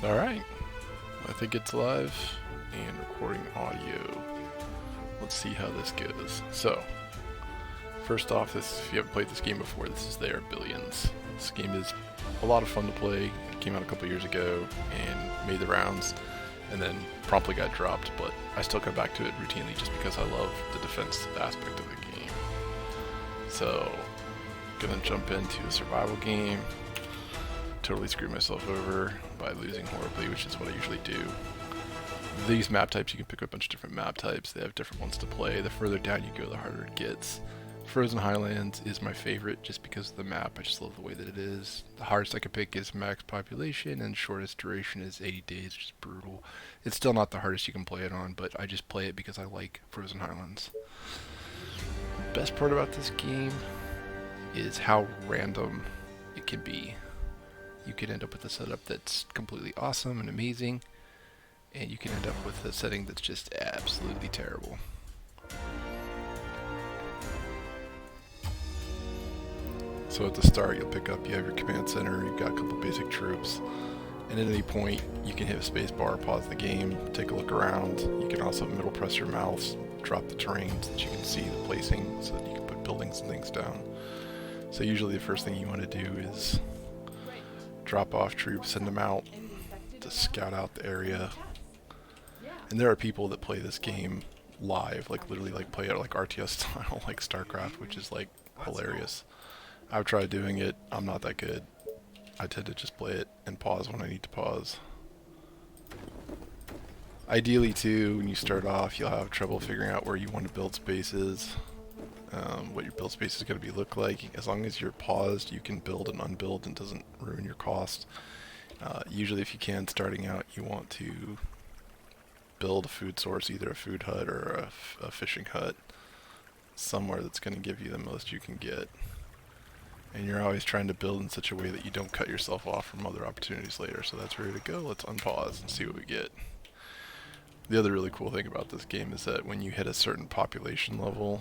Alright, I think it's live and recording audio. Let's see how this goes. So, first off, this, if you haven't played this game before, this is There Are Billions. This game is a lot of fun to play. It came out a couple years ago and made the rounds, and then promptly got dropped, but I still come back to it routinely just because I love the defense aspect of the game. So, gonna jump into a survival game. Totally screwed myself over by losing horribly, which is what I usually do. These map types, you can pick up a bunch of different map types. They have different ones to play. The further down you go, the harder it gets. Frozen Highlands is my favorite just because of the map. I just love the way that it is. The hardest I could pick is max population, and shortest duration is 80 days, which is brutal. It's still not the hardest you can play it on, but I just play it because I like Frozen Highlands. The best part about this game is how random it can be. You could end up with a setup that's completely awesome and amazing, and you can end up with a setting that's just absolutely terrible. So at the start, you'll pick up, you have your command center, you've got a couple basic troops, and at any point, you can hit a space bar, pause the game, take a look around. You can also middle press your mouse, drop the terrain so that you can see the placing, so that you can put buildings and things down. So usually the first thing you want to do is drop off troops, send them out to scout out the area. And there are people that play this game live, like literally like play it like RTS style, like StarCraft, which is like hilarious. I've tried doing it, I'm not that good. I tend to just play it and pause when I need to pause. Ideally too, when you start off, you'll have trouble figuring out where you want to build spaces. What your build space is going to look like. As long as you're paused, you can build and unbuild and doesn't ruin your cost. Usually if you can, starting out, you want to build a food source, either a food hut or a fishing hut, somewhere that's going to give you the most you can get. And you're always trying to build in such a way that you don't cut yourself off from other opportunities later. So that's ready to go. Let's unpause and see what we get. The other really cool thing about this game is that when you hit a certain population level,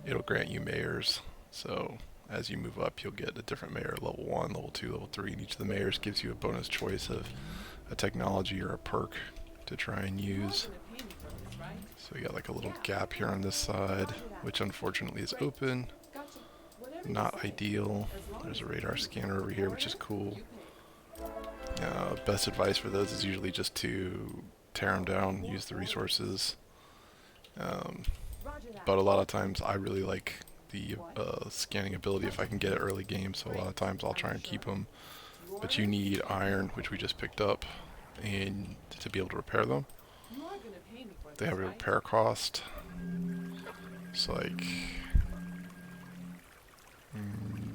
it'll grant you mayors. So as you move up, you'll get a different mayor, level 1, level 2, level 3, and each of the mayors gives you a bonus choice of a technology or a perk to try and use. So we got like a little gap here on this side, which unfortunately is open. Not ideal. There's a radar scanner over here, which is cool. Best advice for those is usually just to tear them down, use the resources. But a lot of times I really like the scanning ability if I can get it early game, so a lot of times I'll try and keep them. But you need iron, which we just picked up, and to be able to repair them. They have a repair cost. It's like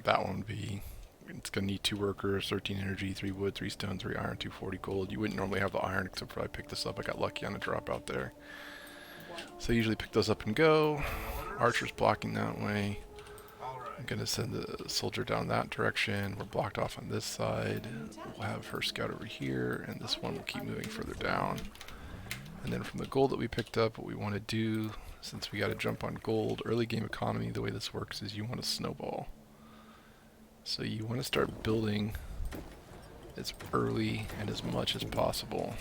that one would be, it's going to need 2 workers, 13 energy, 3 wood, 3 stone, 3 iron, 240 gold. You wouldn't normally have the iron except for I picked this up. I got lucky on a drop out there. So I usually pick those up and go. Archer's blocking that way. I'm going to send the soldier down that direction. We're blocked off on this side. We'll have her scout over here, and this one will keep moving further down. And then from the gold that we picked up, what we want to do, since we got to jump on gold, early game economy, the way this works is you want to snowball. So you want to start building as early and as much as possible,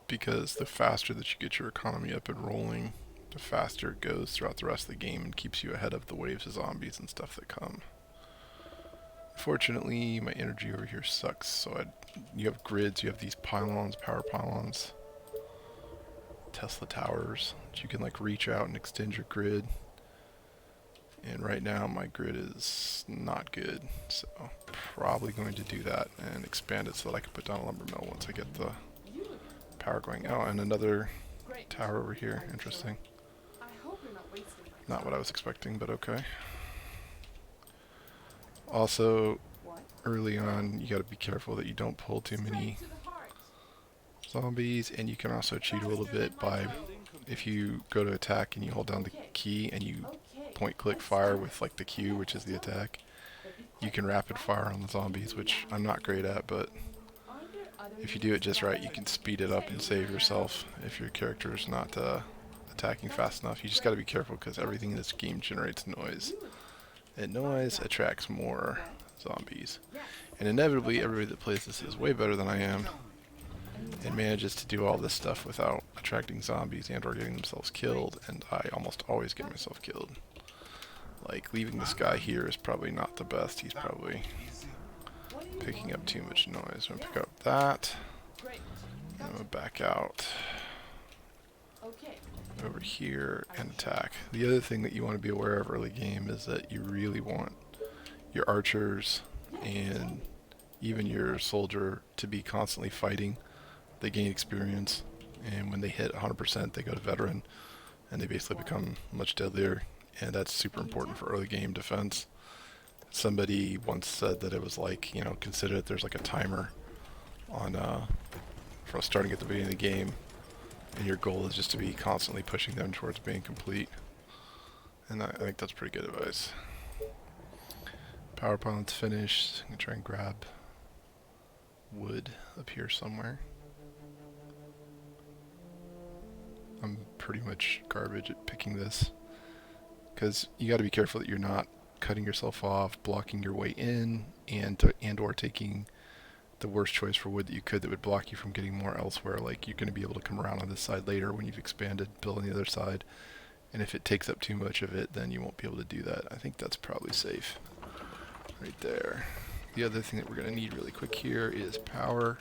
because the faster that you get your economy up and rolling, the faster it goes throughout the rest of the game and keeps you ahead of the waves of zombies and stuff that come. Fortunately, my energy over here sucks, so you have grids, you have these pylons, power pylons, Tesla towers, that you can like reach out and extend your grid. And right now my grid is not good, so probably going to do that and expand it so that I can put down a lumber mill once I get the power going. Oh, and another tower over here. Interesting. Not what I was expecting, but okay. Also, early on, you gotta be careful that you don't pull too many zombies, and you can also cheat a little bit by, if you go to attack and you hold down the key and you point click fire with like the Q, which is the attack, you can rapid fire on the zombies, which I'm not great at, but if you do it just right, you can speed it up and save yourself if your character is not attacking fast enough. You just got to be careful because everything in this game generates noise, and noise attracts more zombies. And inevitably, everybody that plays this is way better than I am and manages to do all this stuff without attracting zombies and or getting themselves killed, and I almost always get myself killed. Like, leaving this guy here is probably not the best. He's probably picking up too much noise. I'm going to pick up that. I'm going to back out over here and attack. The other thing that you want to be aware of early game is that you really want your archers and even your soldier to be constantly fighting. They gain experience, and when they hit 100% they go to veteran, and they basically become much deadlier, and that's super important for early game defense. Somebody once said that it was like, you know, consider that there's like a timer on from starting at the beginning of the game, and your goal is just to be constantly pushing them towards being complete. And I think that's pretty good advice. Power pylon's finished. I'm gonna try and grab wood up here somewhere. I'm pretty much garbage at picking this, because you got to be careful that you're not cutting yourself off, blocking your way in, and or taking the worst choice for wood that you could that would block you from getting more elsewhere. Like, you're going to be able to come around on this side later when you've expanded, build on the other side, and if it takes up too much of it, then you won't be able to do that. I think that's probably safe right there. The other thing that we're going to need really quick here is power.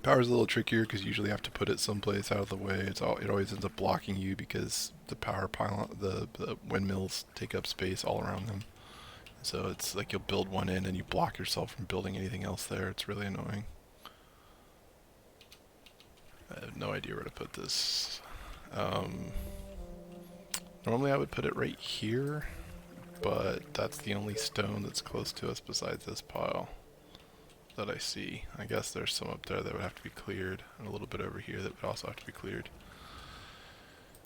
Power's a little trickier because you usually have to put it someplace out of the way. It always ends up blocking you because the power pylon, the windmills take up space all around them. So it's like you'll build one in and you block yourself from building anything else there. It's really annoying. I have no idea where to put this. Normally I would put it right here, but that's the only stone that's close to us besides this pile that I see. I guess there's some up there that would have to be cleared, and a little bit over here that would also have to be cleared.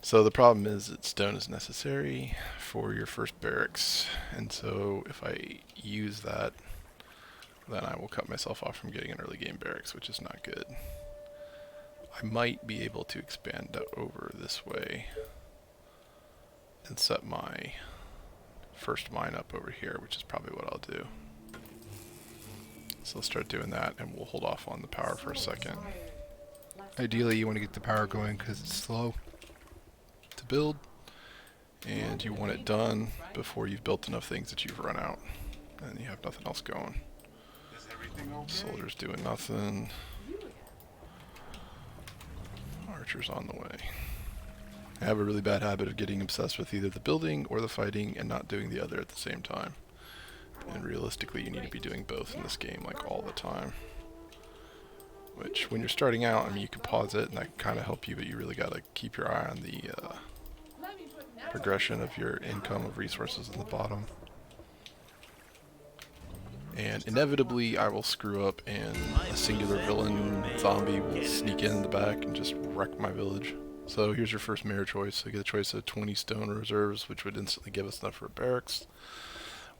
So the problem is that stone is necessary for your first barracks, and so if I use that, then I will cut myself off from getting an early game barracks, which is not good. I might be able to expand over this way and set my first mine up over here, which is probably what I'll do. So let's start doing that, and we'll hold off on the power for a second. Ideally, you want to get the power going because it's slow to build, and you want it done before you've built enough things that you've run out, and you have nothing else going. Soldiers doing nothing. Archers on the way. I have a really bad habit of getting obsessed with either the building or the fighting and not doing the other at the same time. And realistically, you need to be doing both in this game, like, all the time. Which, when you're starting out, I mean, you can pause it and that can kind of help you, but you really got to keep your eye on the progression of your income of resources in the bottom. And inevitably, I will screw up and a singular villain zombie will sneak in the back and just wreck my village. So here's your first mayor choice. So you get a choice of 20 stone reserves, which would instantly give us enough for a barracks,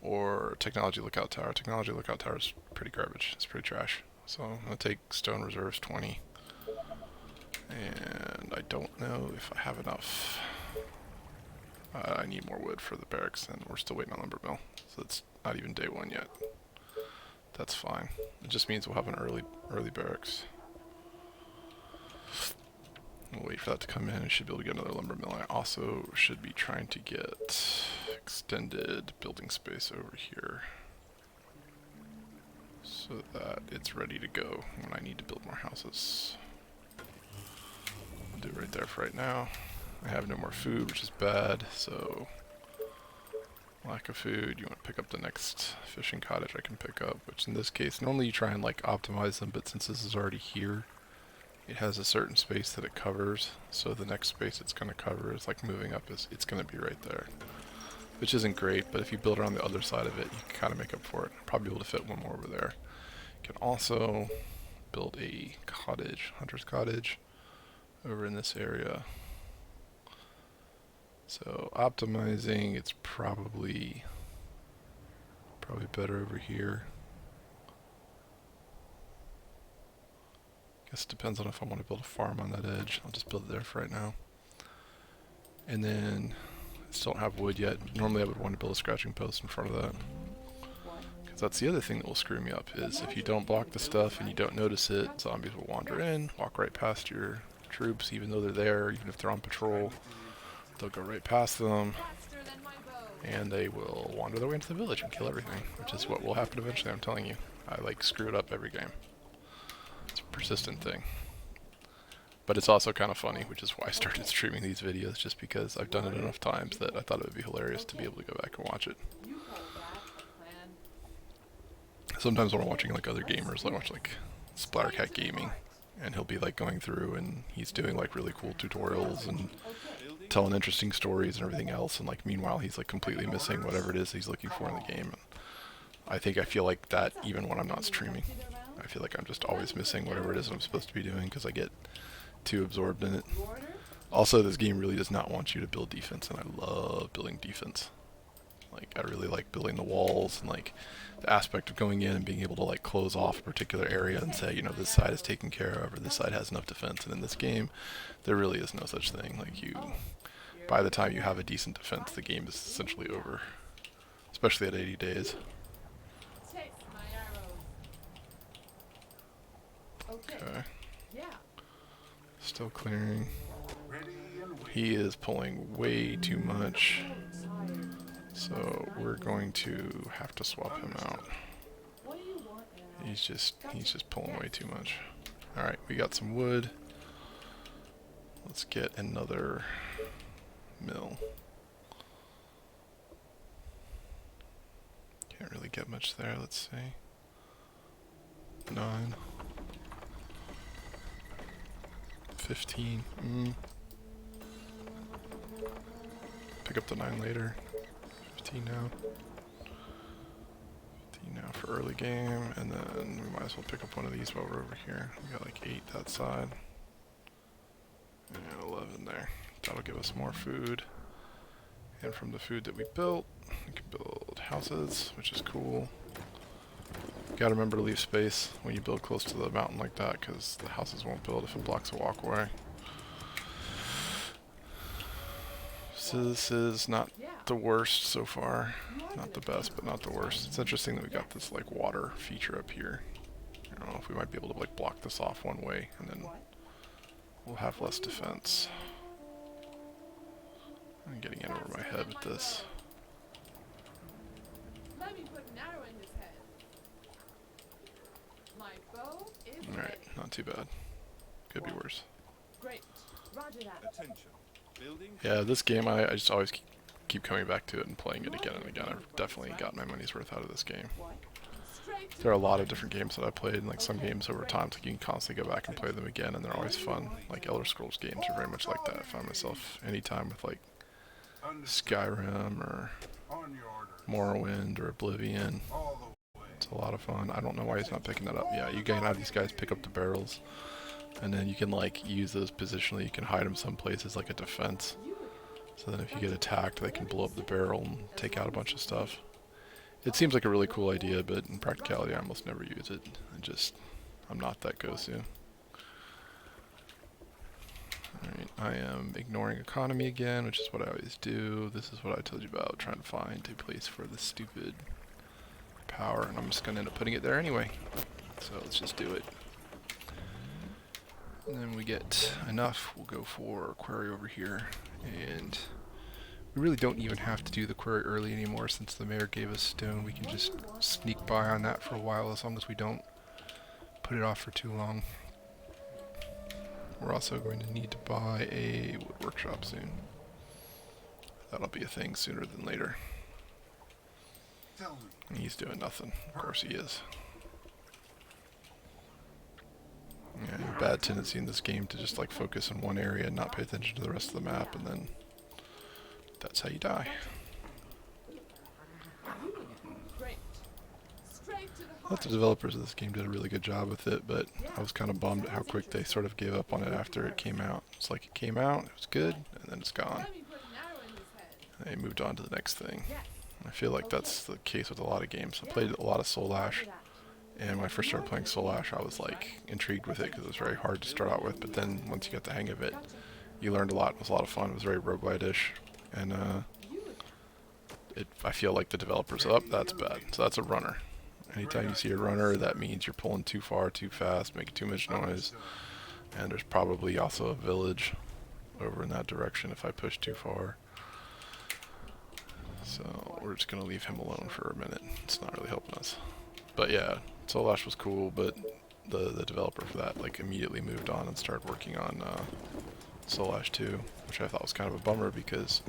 or technology lookout tower. Technology lookout tower is pretty garbage. It's pretty trash. So I'm going to take stone reserves 20. And I don't know if I have enough. I need more wood for the barracks, and we're still waiting on lumber mill. So it's not even day one yet. That's fine. It just means we'll have an early barracks. We'll wait for that to come in and should be able to get another lumber mill. I also should be trying to get extended building space over here so that it's ready to go when I need to build more houses. I'll do it right there for right now. I have no more food, which is bad, so lack of food. You want to pick up the next fishing cottage I can pick up, which in this case, normally you try and like optimize them, but since this is already here, it has a certain space that it covers, so the next space it's going to cover is like moving up, it's going to be right there. Which isn't great, but if you build around the other side of it, you can kind of make up for it. Probably able to fit one more over there. You can also build a cottage, hunter's cottage, over in this area. So optimizing, it's probably better over here. Guess it depends on if I want to build a farm on that edge. I'll just build it there for right now. And then I still don't have wood yet. Normally I would want to build a scratching post in front of that, 'Cause that's the other thing that will screw me up, is if you don't block the stuff and you don't notice it, zombies will wander in, walk right past your troops, even though they're there, even if they're on patrol. They'll go right past them, and they will wander their way into the village and kill everything, which is what will happen eventually, I'm telling you. I like screw it up every game. It's a persistent thing. But it's also kind of funny, which is why I started streaming these videos, just because I've done it enough times that I thought it would be hilarious to be able to go back and watch it. Sometimes when I'm watching like other gamers, I watch like Splattercat Gaming, and he'll be like going through and he's doing like really cool tutorials and telling interesting stories and everything else, and like meanwhile he's like completely missing whatever it is he's looking for in the game. And I think I feel like that even when I'm not streaming. I feel like I'm just always missing whatever it is I'm supposed to be doing because I get too absorbed in it. Also, this game really does not want you to build defense, and I love building defense. Like, I really like building the walls and like the aspect of going in and being able to like close off a particular area and say, you know, this side is taken care of or this side has enough defense. And in this game, there really is no such thing. Like, by the time you have a decent defense, the game is essentially over, especially at 80 days. Okay. Still clearing. He is pulling way too much, so we're going to have to swap him out. He's just pulling way too much. Alright, we got some wood. Let's get another mill. Can't really get much there, let's see. 9. 15. Pick up the 9 later. 15 now. 15 now for early game, and then we might as well pick up one of these while we're over here. We got like 8 that side. And 11 there. That'll give us more food. And from the food that we built, we can build houses, which is cool. You gotta remember to leave space when you build close to the mountain like that, because the houses won't build if it blocks a walkway. So this is not the worst so far. Not the best, but not the worst. It's interesting that we got this like water feature up here. I don't know if we might be able to like block this off one way, and then we'll have less defense. I'm getting in over my head with this. Alright, not too bad. Could be worse. Yeah, this game, I just always keep coming back to it and playing it again and again. I've definitely gotten my money's worth out of this game. There are a lot of different games that I played, and like some games over time, like you can constantly go back and play them again, and they're always fun. Like Elder Scrolls games are very much like that. I find myself anytime with like Skyrim or Morrowind or Oblivion. It's a lot of fun. I don't know why he's not picking that up. Yeah, you can have these guys pick up the barrels, and then you can like use those positionally. You can hide them some places like a defense. So then if you get attacked, they can blow up the barrel and take out a bunch of stuff. It seems like a really cool idea, but in practicality I almost never use it. I'm not that go-to. Alright, I am ignoring economy again, which is what I always do. This is what I told you about, trying to find a place for the stupid power, and I'm just going to end up putting it there anyway. So let's just do it. And then we get enough, we'll go for a quarry over here, and we really don't even have to do the quarry early anymore since the mayor gave us stone. We can just sneak by on that for a while as long as we don't put it off for too long. We're also going to need to buy a wood workshop soon. That'll be a thing sooner than later. And he's doing nothing. Of course he is. Yeah, bad tendency in this game to just like focus on one area and not pay attention to the rest of the map, and then that's how you die. I thought the developers of this game did a really good job with it, but I was kind of bummed at how quick they sort of gave up on it after it came out. It's like it came out, it was good, and then it's gone. And they moved on to the next thing. I feel like that's the case with a lot of games. I played a lot of Soul Ash, and when I first started playing Soul Ash, I was like intrigued with it because it was very hard to start out with, but then once you got the hang of it, you learned a lot. It was a lot of fun. It was very roguelite-ish, and I feel like the developers, that's bad. So that's a runner. Anytime you see a runner, that means you're pulling too far, too fast, making too much noise. And there's probably also a village over in that direction if I push too far. So we're just gonna leave him alone for a minute. It's not really helping us. But yeah, Soul Ash was cool, but the developer for that like immediately moved on and started working on Soul Ash 2, which I thought was kind of a bummer because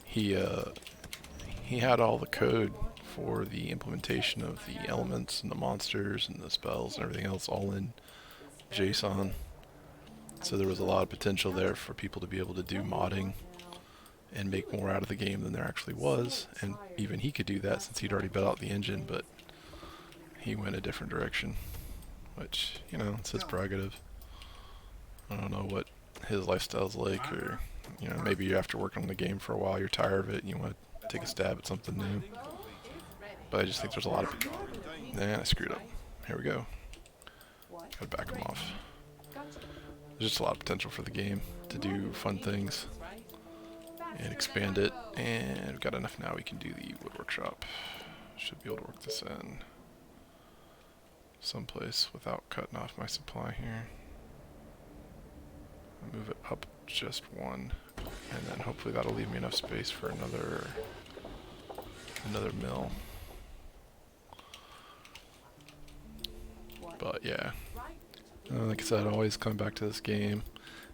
he had all the code for the implementation of the elements and the monsters and the spells and everything else all in JSON. So there was a lot of potential there for people to be able to do modding and make more out of the game than there actually was. And even he could do that since he'd already built out the engine, but he went a different direction, which, you know, it's his prerogative. I don't know what his lifestyle's like, or, you know, maybe after working on the game for a while, you're tired of it and you want to take a stab at something new. But I just think there's a lot of people. Nah, I screwed up. Here we go. Gotta back him off. There's just a lot of potential for the game to do fun things and expand it. And we've got enough now we can do the wood workshop. Should be able to work this in someplace without cutting off my supply here. Move it up just one, and then hopefully that'll leave me enough space for another mill. But yeah, like I said, I always come back to this game.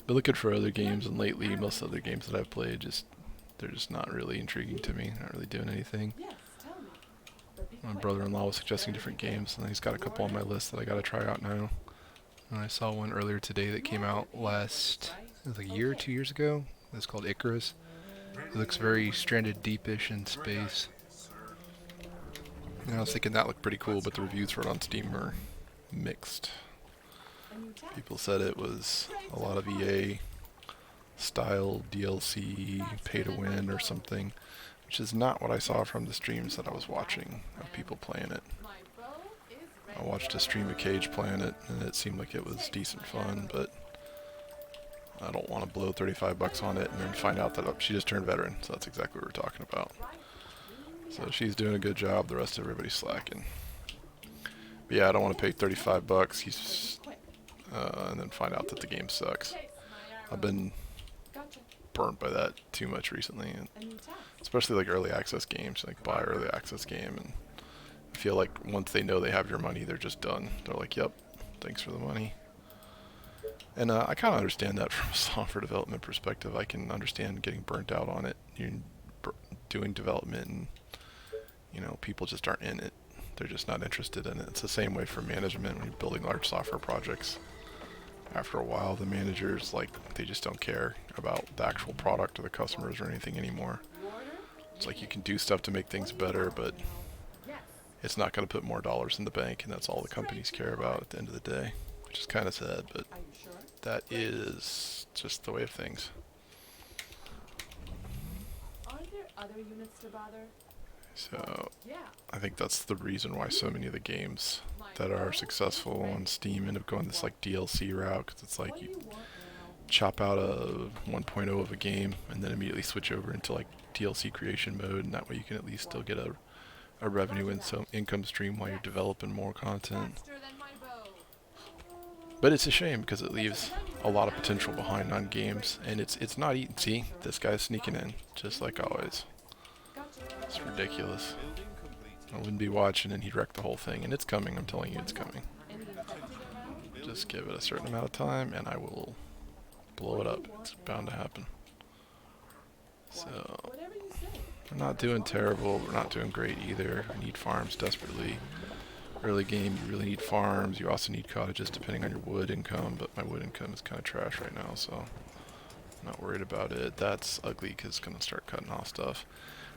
Been looking for other games, and lately most other games that I've played they're just not really intriguing to me. Not really doing anything. My brother-in-law was suggesting different games, and he's got a couple on my list that I gotta try out now. And I saw one earlier today that came out it was like a year or 2 years ago. It's called Icarus. It looks very Stranded Deep-ish in space. And I was thinking that looked pretty cool, but the reviews for it on Steam were mixed. People said it was a lot of EA style DLC, pay to win or something, which is not what I saw from the streams that I was watching of people playing it. I watched a stream of Cage playing it, and it seemed like it was decent fun, but I don't want to blow 35 bucks on it and then find out that she just turned veteran, so that's exactly what we're talking about. So she's doing a good job, the rest of everybody's slacking. But yeah, I don't want to pay 35 bucks and then find out that the game sucks. I've been burnt by that too much recently, and especially like early access games, like buy early access game, and I feel like once they know they have your money, they're just done. They're like, yep, thanks for the money. And I kind of understand that from a software development perspective. I can understand getting burnt out on it. You're doing development and, you know, people just aren't in it. They're just not interested in it. It's the same way for management when you're building large software projects. After a while, the managers, like, they just don't care about the actual product or the customers or anything anymore. It's like you can do stuff to make things better, but it's not going to put more dollars in the bank, and that's all the companies care about at the end of the day, which is kind of sad, but that is just the way of things. Are there other units to bother? So I think that's the reason why so many of the games that are successful on Steam end up going this like DLC route, because it's like you chop out a 1.0 of a game and then immediately switch over into like DLC creation mode, and that way you can at least still get a revenue and some income stream while you're developing more content. But it's a shame because it leaves a lot of potential behind on games, and it's not eating. See, this guy's sneaking in, just like always. It's ridiculous. I wouldn't be watching and he'd wreck the whole thing, and it's coming, I'm telling you, it's coming. Just give it a certain amount of time and I will blow it up. It's bound to happen. So, we're not doing terrible, we're not doing great either. I need farms desperately. Early game, you really need farms. You also need cottages depending on your wood income, but my wood income is kind of trash right now, so I'm not worried about it. That's ugly because it's going to start cutting off stuff.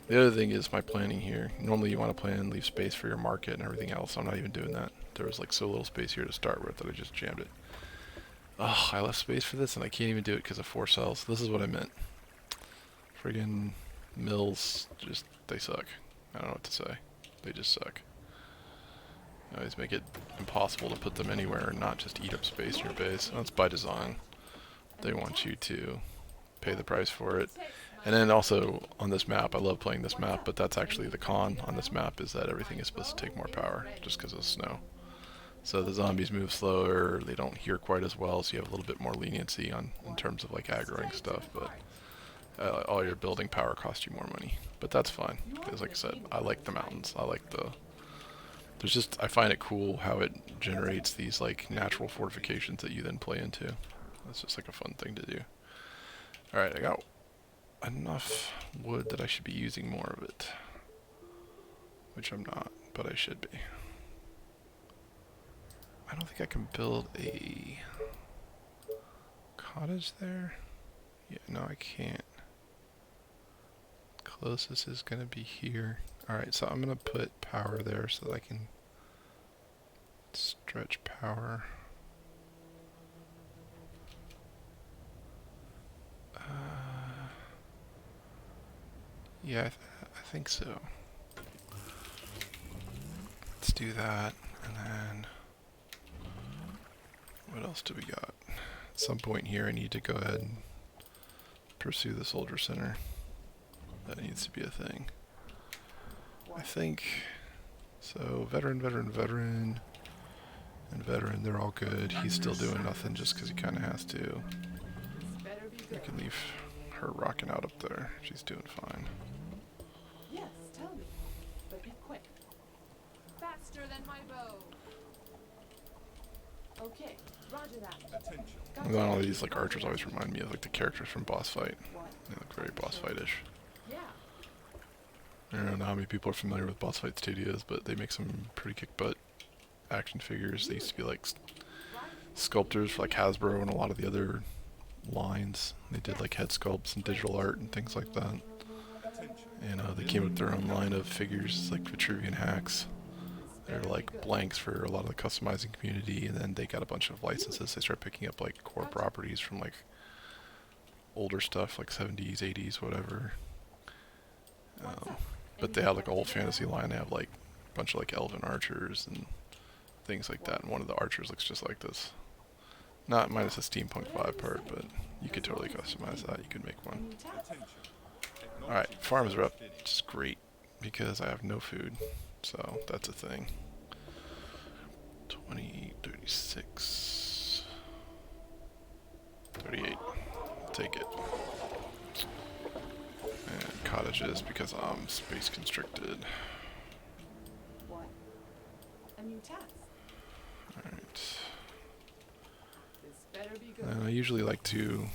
The other thing is my planning here. Normally you want to plan and leave space for your market and everything else. I'm not even doing that. There was like so little space here to start with that I just jammed it. Oh, I left space for this and I can't even do it because of 4 cells. This is what I meant. Friggin' mills, just, they suck. I don't know what to say. They just suck. They always make it impossible to put them anywhere and not just eat up space in your base. That's by design. They want you to pay the price for it. And then also on this map, I love playing this map, but that's actually the con on this map is that everything is supposed to take more power just because of snow. So the zombies move slower, they don't hear quite as well, so you have a little bit more leniency on in terms of like aggroing stuff, but all your building power costs you more money. But that's fine, because like I said, I like the mountains. I like there's just, I find it cool how it generates these like natural fortifications that you then play into. That's just like a fun thing to do. Alright, I got enough wood that I should be using more of it. Which I'm not, but I should be. I don't think I can build a cottage there. Yeah, no, I can't. Closest is gonna be here. Alright, so I'm gonna put power there so that I can stretch power. Yeah, I think so. Let's do that, and then what else do we got? At some point here I need to go ahead and pursue the soldier center. That needs to be a thing. I think so. Veteran, and veteran, they're all good. He's still doing nothing just because he kind of has to. I can leave her rocking out up there. She's doing fine. Yes, tell me. But be quick. Faster than my bow. Okay, roger that. And then all these like archers always remind me of like the characters from Boss Fight. What? They look very Boss Fight-ish. Yeah. I don't know how many people are familiar with Boss Fight Studios, but they make some pretty kick-butt action figures. They used to be like sculptors for like Hasbro and a lot of the other lines. They did like head sculpts and digital art and things like that. And they came up with their own line of figures like Vitruvian Hacks. They're like blanks for a lot of the customizing community, and then they got a bunch of licenses. They start picking up like core properties from like older stuff like 70s, 80s, whatever. But they have like a whole fantasy line. They have like a bunch of like elven archers and things like that. And one of the archers looks just like this. Not minus the steampunk vibe part, but you could totally customize that. You could make one. Alright, farms are up, which is great because I have no food. So that's a thing. 20, 36, 38. Take it. And cottages because I'm space constricted. What? A new task. Alright. This better be good. And I usually like to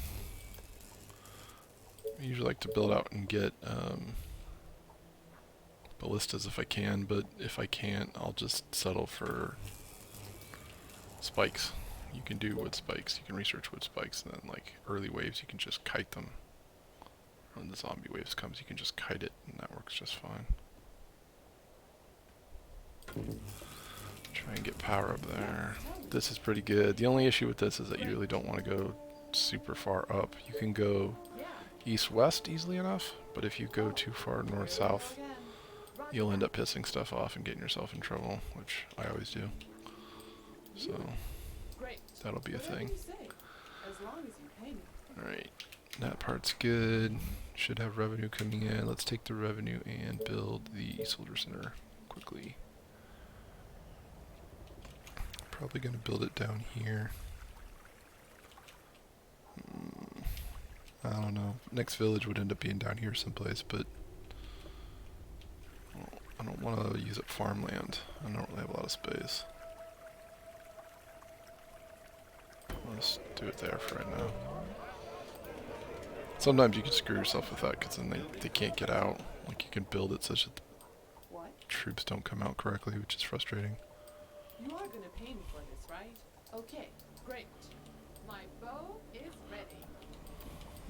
build out and get ballistas if I can, but if I can't, I'll just settle for spikes. You can do wood spikes. You can research wood spikes, and then like early waves, you can just kite them. When the zombie waves comes, you can just kite it, and that works just fine. Try and get power up there. This is pretty good. The only issue with this is that you really don't want to go super far up. You can go east-west easily enough, but if you go too far north-south, you'll end up pissing stuff off and getting yourself in trouble, which I always do. So that'll be a thing. Alright, that part's good. Should have revenue coming in. Let's take the revenue and build the soldier center quickly. Probably gonna build it down here. I don't know. Next village would end up being down here someplace, but I don't want to use up farmland. I don't really have a lot of space. Let's do it there for right now. Sometimes you can screw yourself with that because then they can't get out. Like you can build it such that the troops don't come out correctly, which is frustrating. You are gonna pay me for this, right? Okay, great. My bow is ready.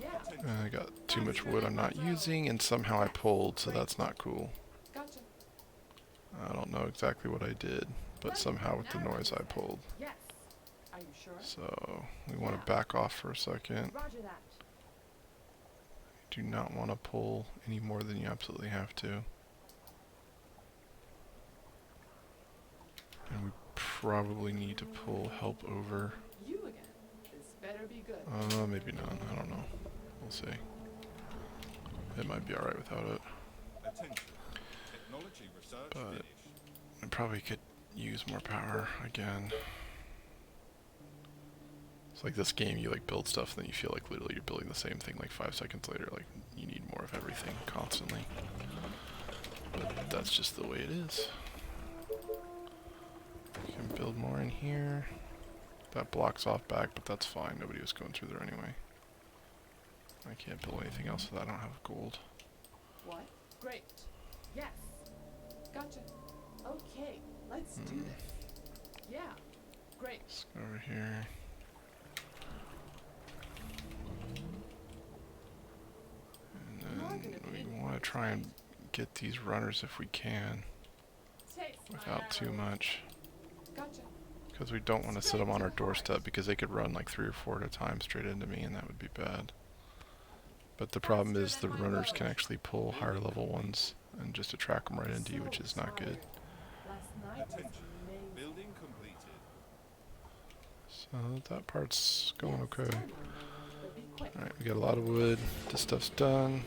Yeah. I got too much wood I'm not using, and somehow I pulled, so that's not cool. Gotcha. I don't know exactly what I did, but somehow with the noise I pulled. Yes. Are you sure? So we want to back off for a second. Roger that. Do not want to pull any more than you absolutely have to. And we probably need to pull help over. You again. This better be good. Maybe not. I don't know. We'll see. It might be alright without it. Attention. Technology research But finished. I probably could use more power again. It's like this game, you like build stuff, and then you feel like literally you're building the same thing like 5 seconds later. Like you need more of everything constantly. But that's just the way it is. You can build more in here. That blocks off back, but that's fine. Nobody was going through there anyway. I can't build anything else with that. I don't have gold. What? Great. Yes. Gotcha. Okay, let's do this. Yeah. Great. Let's go over here. And then we want to try and get these runners if we can, Taste my without too arrows. much. Gotcha. Because we don't want to sit them on our doorstep, because they could run like 3 or 4 at a time straight into me, and that would be bad. But the problem is the runners can actually pull higher level ones and just attract them right into you, which is not good. Last night was Attention. amazing. Building completed. So that part's going okay. But be quick. Alright, we got a lot of wood. This stuff's done.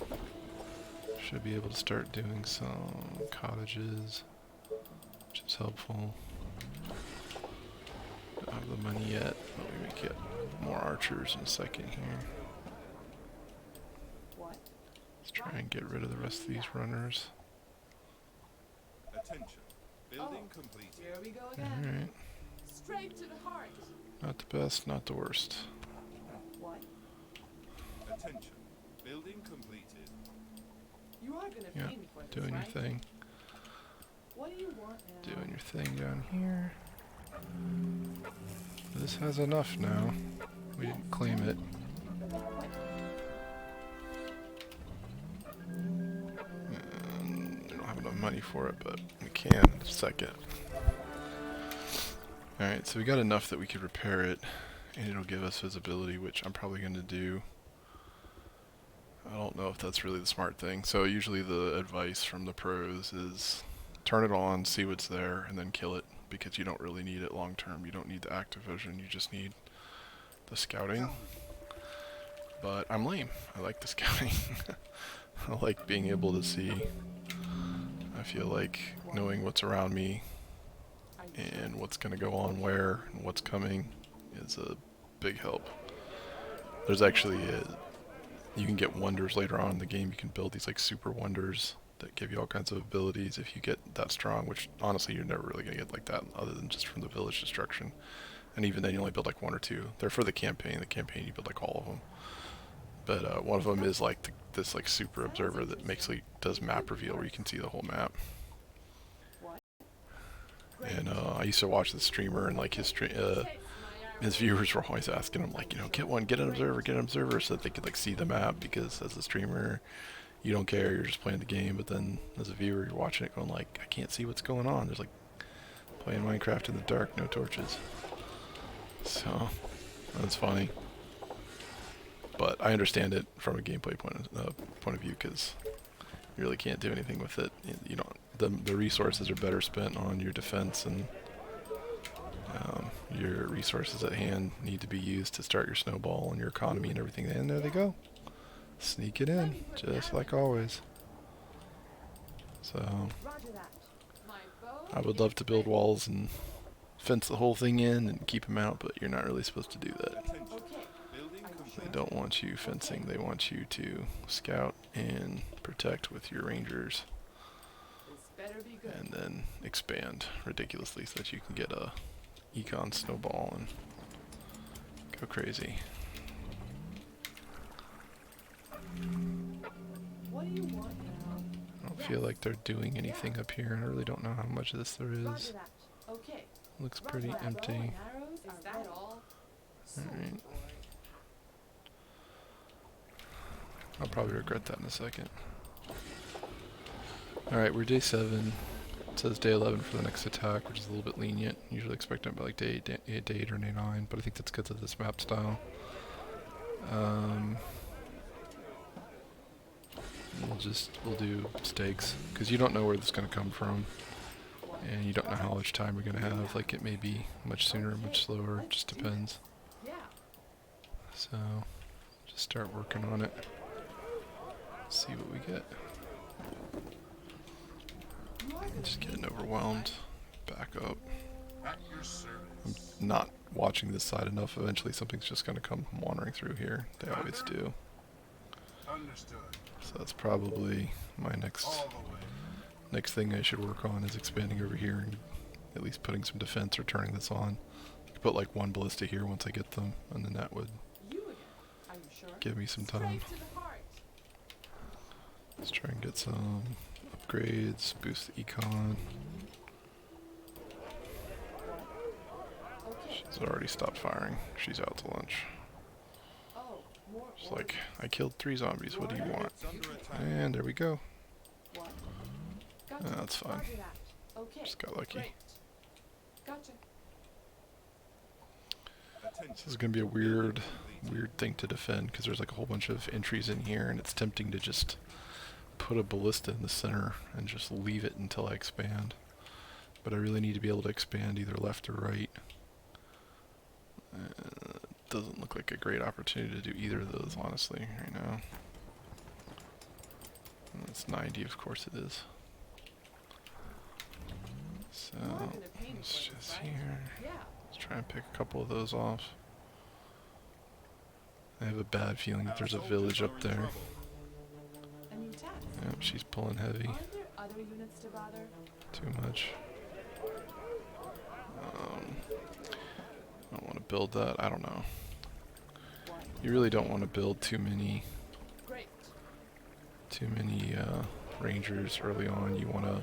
Should be able to start doing some cottages, which is helpful. Don't have the money yet, but we may get more archers in a second here. What? Let's try and get rid of the rest of these runners. Attention. Building completed. Here we go again. Alright. Straight to the heart. Not the best, not the worst. What? Attention. Building completed. You are gonna Yeah, pay me for this, doing your right? thing. What do you want now? Doing your thing down here. This has enough now. We didn't claim it. And we don't have enough money for it, but we can in a second. Alright, so we got enough that we could repair it, and it'll give us visibility, which I'm probably going to do. I don't know if that's really the smart thing. So usually the advice from the pros is turn it on, see what's there, and then kill it, because you don't really need it long term. You don't need the active vision, you just need the scouting. But I'm lame. I like the scouting. I like being able to see. I feel like knowing what's around me and what's going to go on where and what's coming is a big help. There's actually you can get wonders later on in the game. You can build these like super wonders that give you all kinds of abilities if you get that strong, which honestly you're never really going to get like that other than just from the village destruction. And even then you only build like 1 or 2. They're for the campaign. The campaign you build like all of them. But one of them is like this like super observer that does map reveal where you can see the whole map. What? And I used to watch the streamer, and like his viewers were always asking him like, you know, get an observer, so that they could like see the map, because as a streamer you don't care, you're just playing the game, but then as a viewer you're watching it going like, I can't see what's going on. There's like playing Minecraft in the dark, no torches. So that's funny. But I understand it from a gameplay point of view, because you really can't do anything with it. You don't. The resources are better spent on your defense, and your resources at hand need to be used to start your snowball and your economy and everything. And there they go. Sneak it in, just like always. So Roger that. My bow I would love to build walls and fence the whole thing in and keep them out, but you're not really supposed to do that. Attention. Okay. Building They completed. don't want you fencing, they want you to scout and protect with your rangers, This better be good. and then expand ridiculously so that you can get a econ snowball and go crazy. What do you want now? I don't feel like they're doing anything up here, and I really don't know how much of this there Roger is. that. Okay. Looks Roger pretty that. Bow empty. and arrows, is that all? Alright. Boy. I'll probably regret that in a second. Alright, we're day 7. It says day 11 for the next attack, which is a little bit lenient. Usually expect it by like day 8 or day 9, but I think that's because of this map style. We'll do stakes, because you don't know where this is going to come from, and you don't know how much time you're going to have. Like, it may be much sooner, much slower, it just depends. Yeah. So, just start working on it. Let's see what we get. You are gonna Just pay getting me for this, overwhelmed. Back up. At your service. I'm not watching this side enough. Eventually something's just gonna come wandering through here. They always do. Understood. So that's probably my next All the way. next thing I should work on is expanding over here and at least putting some defense or turning this on. I could put like one ballista here once I get them, and then that would You again. Are you sure? give me some time. Straight to the heart. Let's try and get some upgrades, boost the econ. Okay. She's already stopped firing. She's out to lunch. Oh, more She's like, I killed 3 zombies, what do you want? It's under attack. And there we go. What? Gotcha. That's fine. Roger that. Okay. Just got lucky. Great. Gotcha. Attention. This is gonna be a weird thing to defend because there's like a whole bunch of entries in here and it's tempting to just put a ballista in the center and just leave it until I expand. But I really need to be able to expand either left or right. Doesn't look like a great opportunity to do either of those, honestly, right now. And it's 90, of course it is. So, You are gonna pay me let's for this, just right? here. Yeah. Let's try and pick a couple of those off. I have a bad feeling that there's a village up there. A new task. Yep, she's pulling heavy. Are there other units to bother? Too much. I don't want to build that. I don't know. What? You really don't want to build too many Great. rangers early on. You want to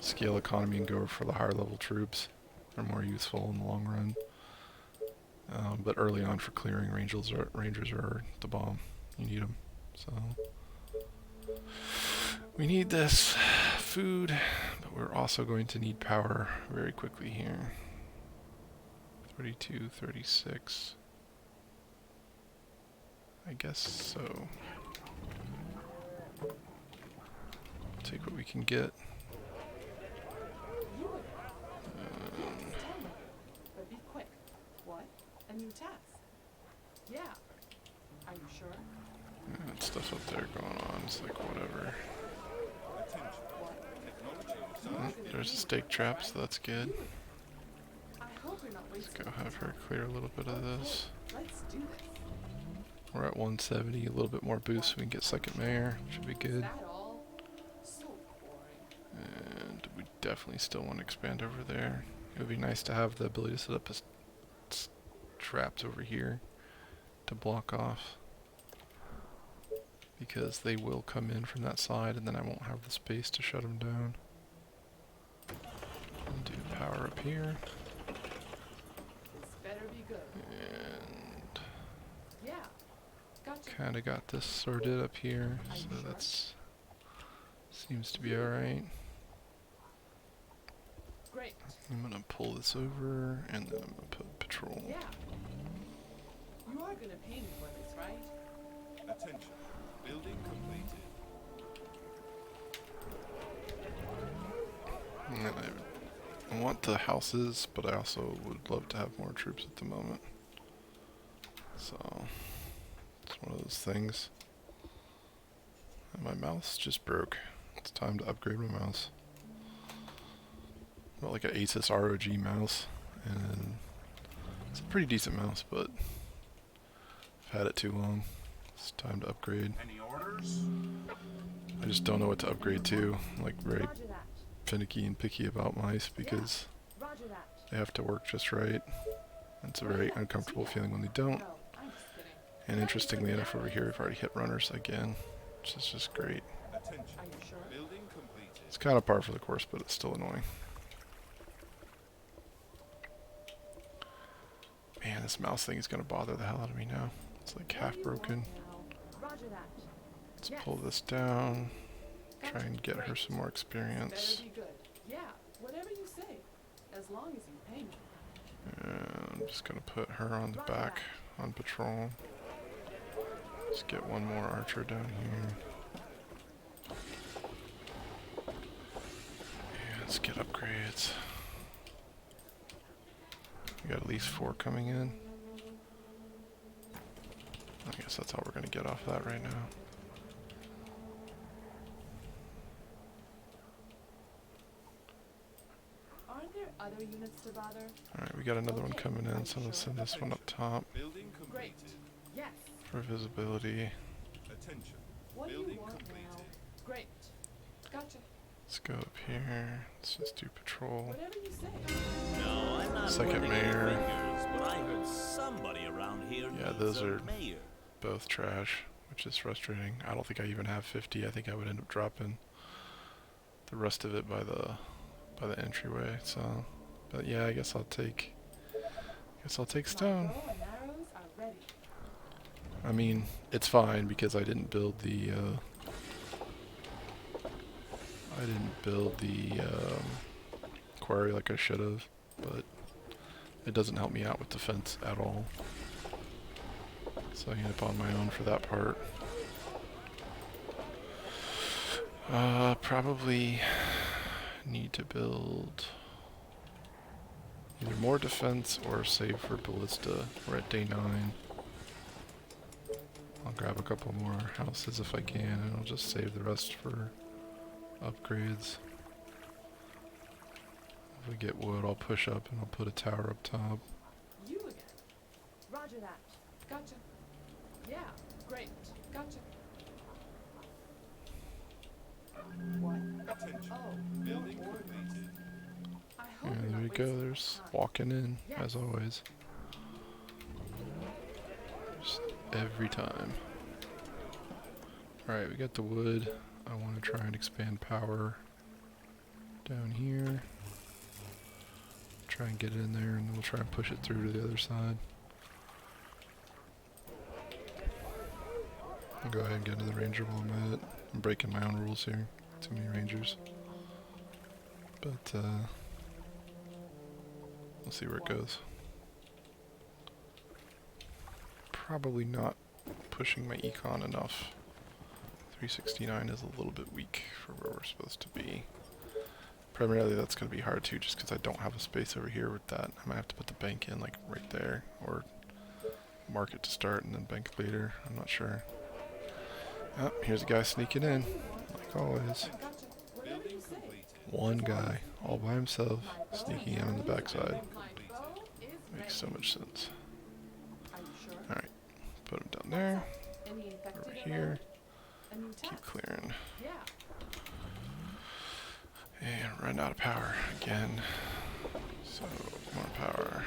scale economy and go for the higher level troops. They're more useful in the long run. But early on for clearing, rangers are the bomb. You need them. So we need this food, but we're also going to need power very quickly here. 32, 36. I guess so. Take what we can get. You again. Yes, tell me. But be quick. What? A new task. Yeah. Are you sure? That stuff up there going on. It's like whatever. Attention. What? Technology You are research. gonna There's pay a me stake for trap, this, so right? that's good. You again. I hope you're not Let's wasting go any have her time. clear a little bit of this. Okay, let's do this. We're at 170, a little bit more boost so we can get second mayor. Should be Is good. that all? So boring. And we definitely still want to expand over there. It would be nice to have the ability to set up traps over here to block off. Because they will come in from that side and then I won't have the space to shut them down. And do power up here. This better be good. And Yeah. Gotcha. kind of got this sorted up here. Are you So sure? that's seems to be alright. Great. I'm gonna pull this over and then I'm gonna put patrol. Yeah. You are gonna pay me for this, right? Attention. Building completed. And then I want the houses, but I also would love to have more troops at the moment. So, it's one of those things. And my mouse just broke. It's time to upgrade my mouse. Got like an Asus ROG mouse, and it's a pretty decent mouse, but I've had it too long. It's time to upgrade. Any orders? I just don't know what to upgrade to. I'm like very Roger that. finicky and picky about mice because Roger that. they have to work just right. It's a very uncomfortable feeling when they don't. No, I'm just kidding. And interestingly enough, over here we've already hit runners again, which is just great. Attention. Are you sure? Building completed. It's kind of par for the course, but it's still annoying. Man, this mouse thing is going to bother the hell out of me now. It's like half broken. Roger that. Let's Yes. pull this down, try Gotcha. and get her Great. some more Better experience. be good. Yeah, whatever you say. As long as you pay me. And I'm just going to put her on the back on patrol. Let's get one more archer down here. And let's get upgrades. We got at least 4 coming in. I guess that's all we're going to get off that right now. other units to bother? Alright, we got another one Okay, coming are in, you so let's sure? send this one up top Building Great. completed. Yes. for visibility. Attention. What do you Building want completed. now? Great. Gotcha. Let's go up here. Let's just do patrol. Whatever you say. No, I'm not Second pointing any mayor. fingers, but I heard somebody around here Yeah, needs those a are- mayor. Both trash, which is frustrating. I don't think I even have 50. I think I would end up dropping the rest of it by the entryway. So, but yeah, I guess I'll take stone. My bow and arrows are ready. I mean, it's fine because I didn't build the quarry like I should have, but it doesn't help me out with defense at all. So I end up on my own for that part. Probably need to build either more defense or save for ballista. We're at day 9. I'll grab a couple more houses if I can, and I'll just save the rest for upgrades. If we get wood, I'll push up and I'll put a tower up top. You again. Roger that. Gotcha. Yeah. Great. Gotcha. What? Attention. Oh, Building more orders. completed. I hope Yeah, you're there not we go. wasting There's time. walking in, as Yes. always. Just every time. Alright, we got the wood. I want to try and expand power down here. Try and get it in there, and then we'll try and push it through to the other side. I'll go ahead and get into the ranger while I'm at it. I'm breaking my own rules here. Too many rangers. But, we'll see where it goes. Probably not pushing my econ enough. 369 is a little bit weak for where we're supposed to be. Primarily that's going to be hard too, just because I don't have a space over here with that. I might have to put the bank in like right there, or mark it to start and then bank later. I'm not sure. Oh, here's a guy sneaking in, like always. Gotcha. Whatever Building you say. completed. One guy, all by himself, sneaking in on the backside. My bow is ready. Makes so much sense. Are you sure? Alright, put him down there, Any infected over around? here, A new keep task. clearing. Yeah. And run out of power again. So, more power.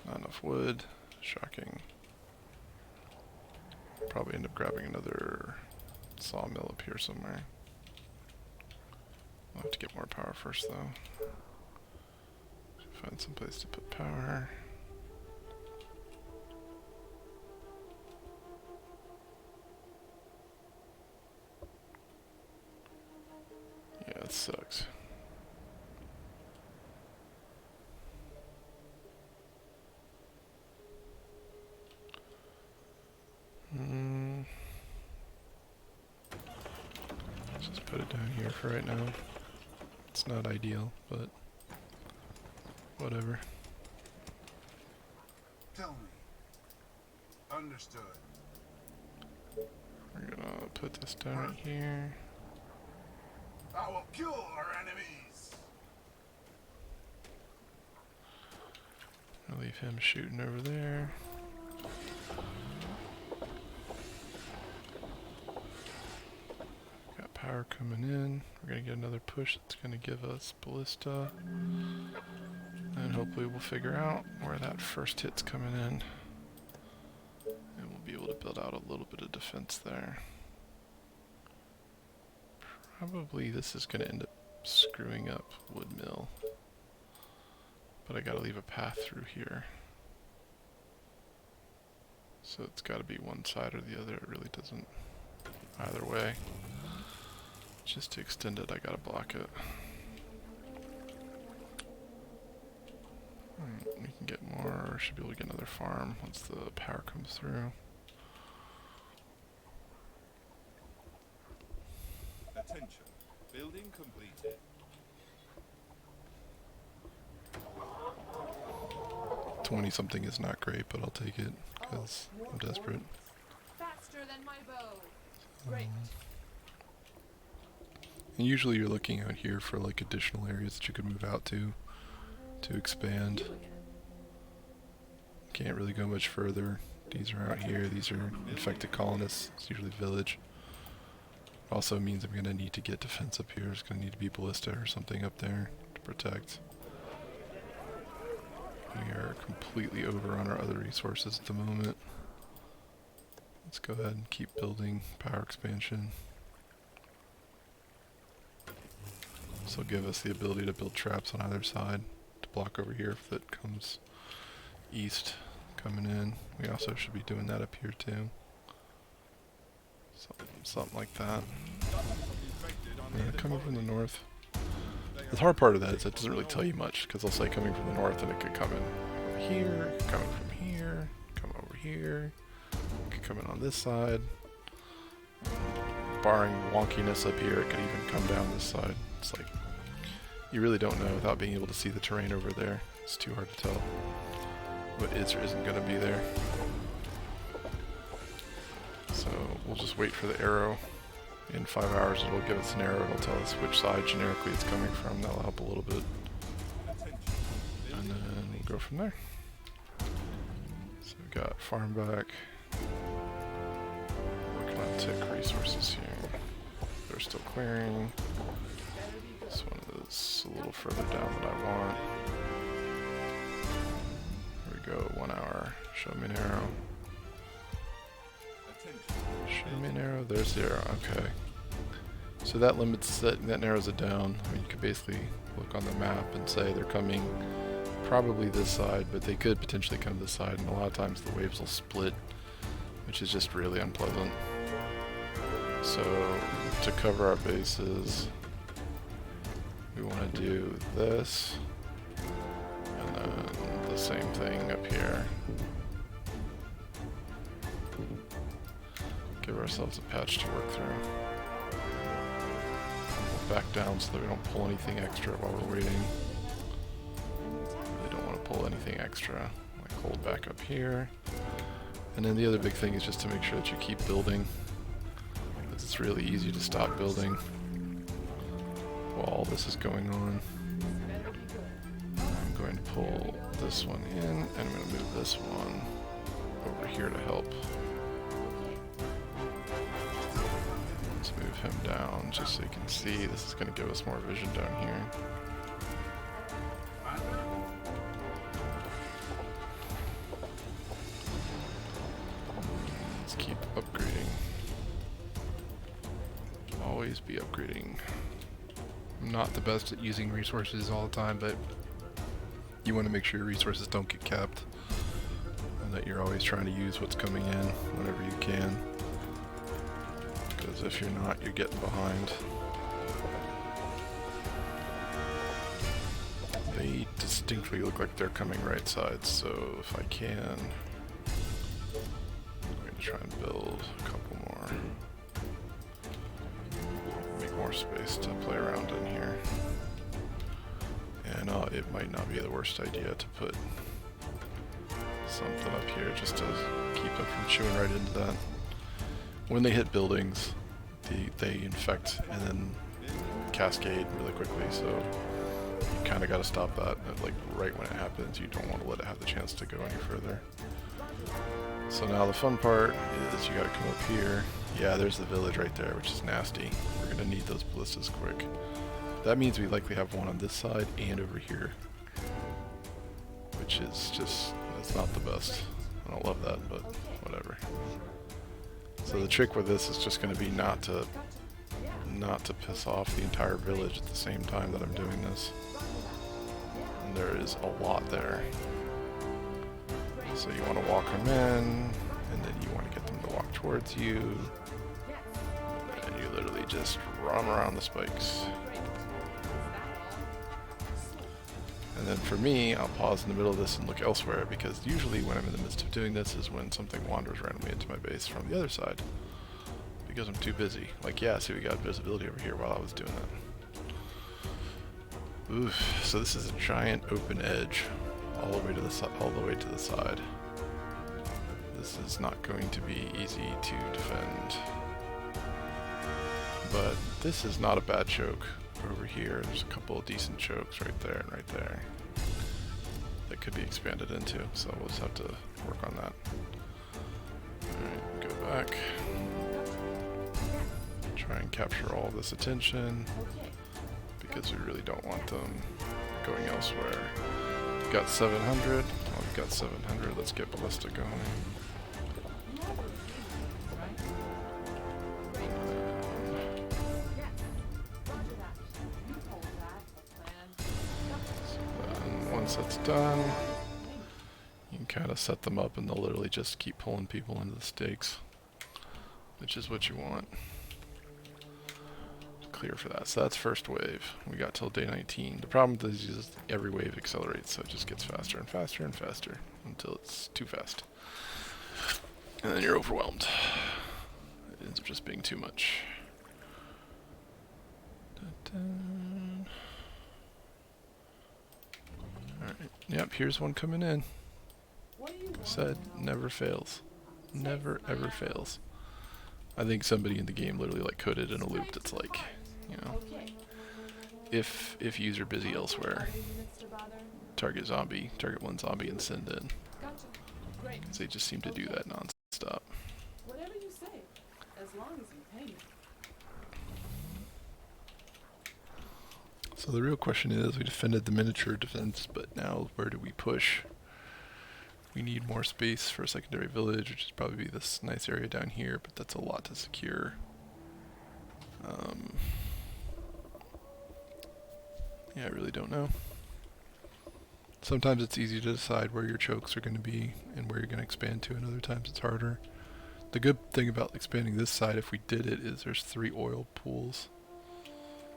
Not enough wood. Shocking. Probably end up grabbing another sawmill up here somewhere. I'll have to get more power first though. Find some place to put power. Yeah, it sucks. Just put it down here for right now. It's not ideal, but whatever. Tell me. Understood. We're gonna put this down right here. I will kill our enemies. I'll leave him shooting over there. Got power coming in. We're gonna get another push that's gonna give us ballista. And hopefully we'll figure out where that first hit's coming in. And we'll be able to build out a little bit of defense there. Probably this is gonna end up screwing up wood mill. But I gotta leave a path through here. So it's gotta be one side or the other. It really doesn't either way. Just to extend it, I gotta block it. Alright, we can get more, should be able to get another farm once the power comes through. Attention. Building completed. 20 something is not great, but I'll take it because more I'm desperate. orders. Faster than my bow. Great. And usually you're looking out here for like additional areas that you could move out to expand. Can't really go much further. These are out here. These are infected colonists. It's usually village. Also means I'm going to need to get defense up here. There's going to need to be ballista or something up there to protect. We are completely over on our other resources at the moment. Let's go ahead and keep building power expansion. This will give us the ability to build traps on either side to block over here if it comes east coming in. We also should be doing that up here too. Something like that. Coming from the north. The hard part of that is it doesn't really tell you much, because they'll say coming from the north and it could come in over here, it could come in from here, come over here, it could come in on this side. Barring wonkiness up here, it could even come down this side. It's like, you really don't know without being able to see the terrain over there. It's too hard to tell what is or isn't going to be there. So we'll just wait for the arrow. In 5 hours it'll give us an arrow, it'll tell us which side generically it's coming from. That'll help a little bit. And then we'll go from there. So we've got farm back. Working on tick resources here. They're still clearing. This one is a little further down than I want. Here we go, 1 hour. Show me an arrow. Show me an arrow. There's the arrow. Okay. So that limits that narrows it down. I mean, you could basically look on the map and say they're coming probably this side, but they could potentially come this side, and a lot of times the waves will split, which is just really unpleasant. So to cover our bases, we want to do this, and then the same thing up here. Give ourselves a patch to work through. We'll back down so that we don't pull anything extra while we're waiting. Really don't want to pull anything extra. Like hold back up here. And then the other big thing is just to make sure that you keep building. Because it's really easy to stop building while all this is going on. I'm going to pull this one in, and I'm going to move this one over here to help. Let's move him down just so you can see. This is going to give us more vision down here. Let's keep upgrading. Always be upgrading. I'm not the best at using resources all the time, but you want to make sure your resources don't get capped, and that you're always trying to use what's coming in whenever you can. Because if you're not, you're getting behind. They distinctly look like they're coming right side, so if I can, I'm going to try and build a couple more. Make more space to play around in here. And it might not be the worst idea to put something up here just to keep them from chewing right into that. When they hit buildings, they infect and then cascade really quickly, so you kind of got to stop that. Like right when it happens, you don't want to let it have the chance to go any further. So now the fun part is you got to come up here. Yeah, there's the village right there, which is nasty. We're going to need those ballistas quick. That means we likely have one on this side and over here, which is just, that's not the best. I don't love that, but whatever. So the trick with this is just going to be not to piss off the entire village at the same time that I'm doing this. And there is a lot there. So you want to walk them in, and then you want to get them to walk towards you. And you literally just run around the spikes. And then for me, I'll pause in the middle of this and look elsewhere, because usually when I'm in the midst of doing this is when something wanders randomly into my base from the other side. Because I'm too busy. Like, yeah, see, we got visibility over here while I was doing that. Oof, so this is a giant open edge all the way to the side. This is not going to be easy to defend. But this is not a bad choke over here. There's a couple of decent chokes right there and right there that could be expanded into, so we'll just have to work on that. Alright, go back. Try and capture all this attention, because we really don't want them going elsewhere. We've got 700. Oh, we've got 700. Let's get Ballista going. And once that's done, you can kind of set them up and they'll literally just keep pulling people into the stakes, which is what you want. Clear for that. So that's first wave. We got till day 19. The problem with this is every wave accelerates, so it just gets faster and faster and faster until it's too fast. And then you're overwhelmed. It ends up just being too much. Alright, yep, here's one coming in. Said never fails. Never ever fails. I think somebody in the game literally like coded in a loop that's like, you know, if user busy elsewhere, target one zombie and send in. Because they just seem to do that non-stop. Whatever you say, as long as you pay me. So the real question is, we defended the miniature defense, but now where do we push? We need more space for a secondary village, which is probably this nice area down here, but that's a lot to secure. Yeah, I really don't know. Sometimes it's easy to decide where your chokes are going to be and where you're going to expand to, and other times it's harder. The good thing about expanding this side, if we did it, is there's 3 oil pools.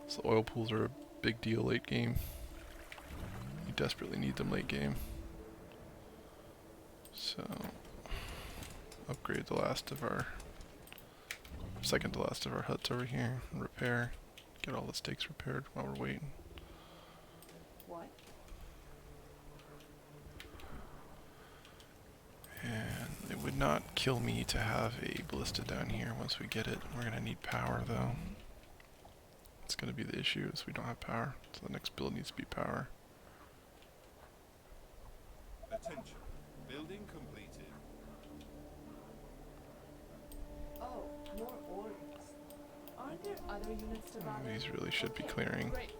So oil pools are a big deal late game. You desperately need them late game. So, upgrade the last of our, second to last of our huts over here, and repair. Get all the stakes repaired while we're waiting. What? And it would not kill me to have a ballista down here once we get it. We're gonna need power though. It's gonna be the issue, is we don't have power. So the next build needs to be power. Attention. Building completed. Oh, more orders. Aren't there other units to bother? These really should be clearing. Great.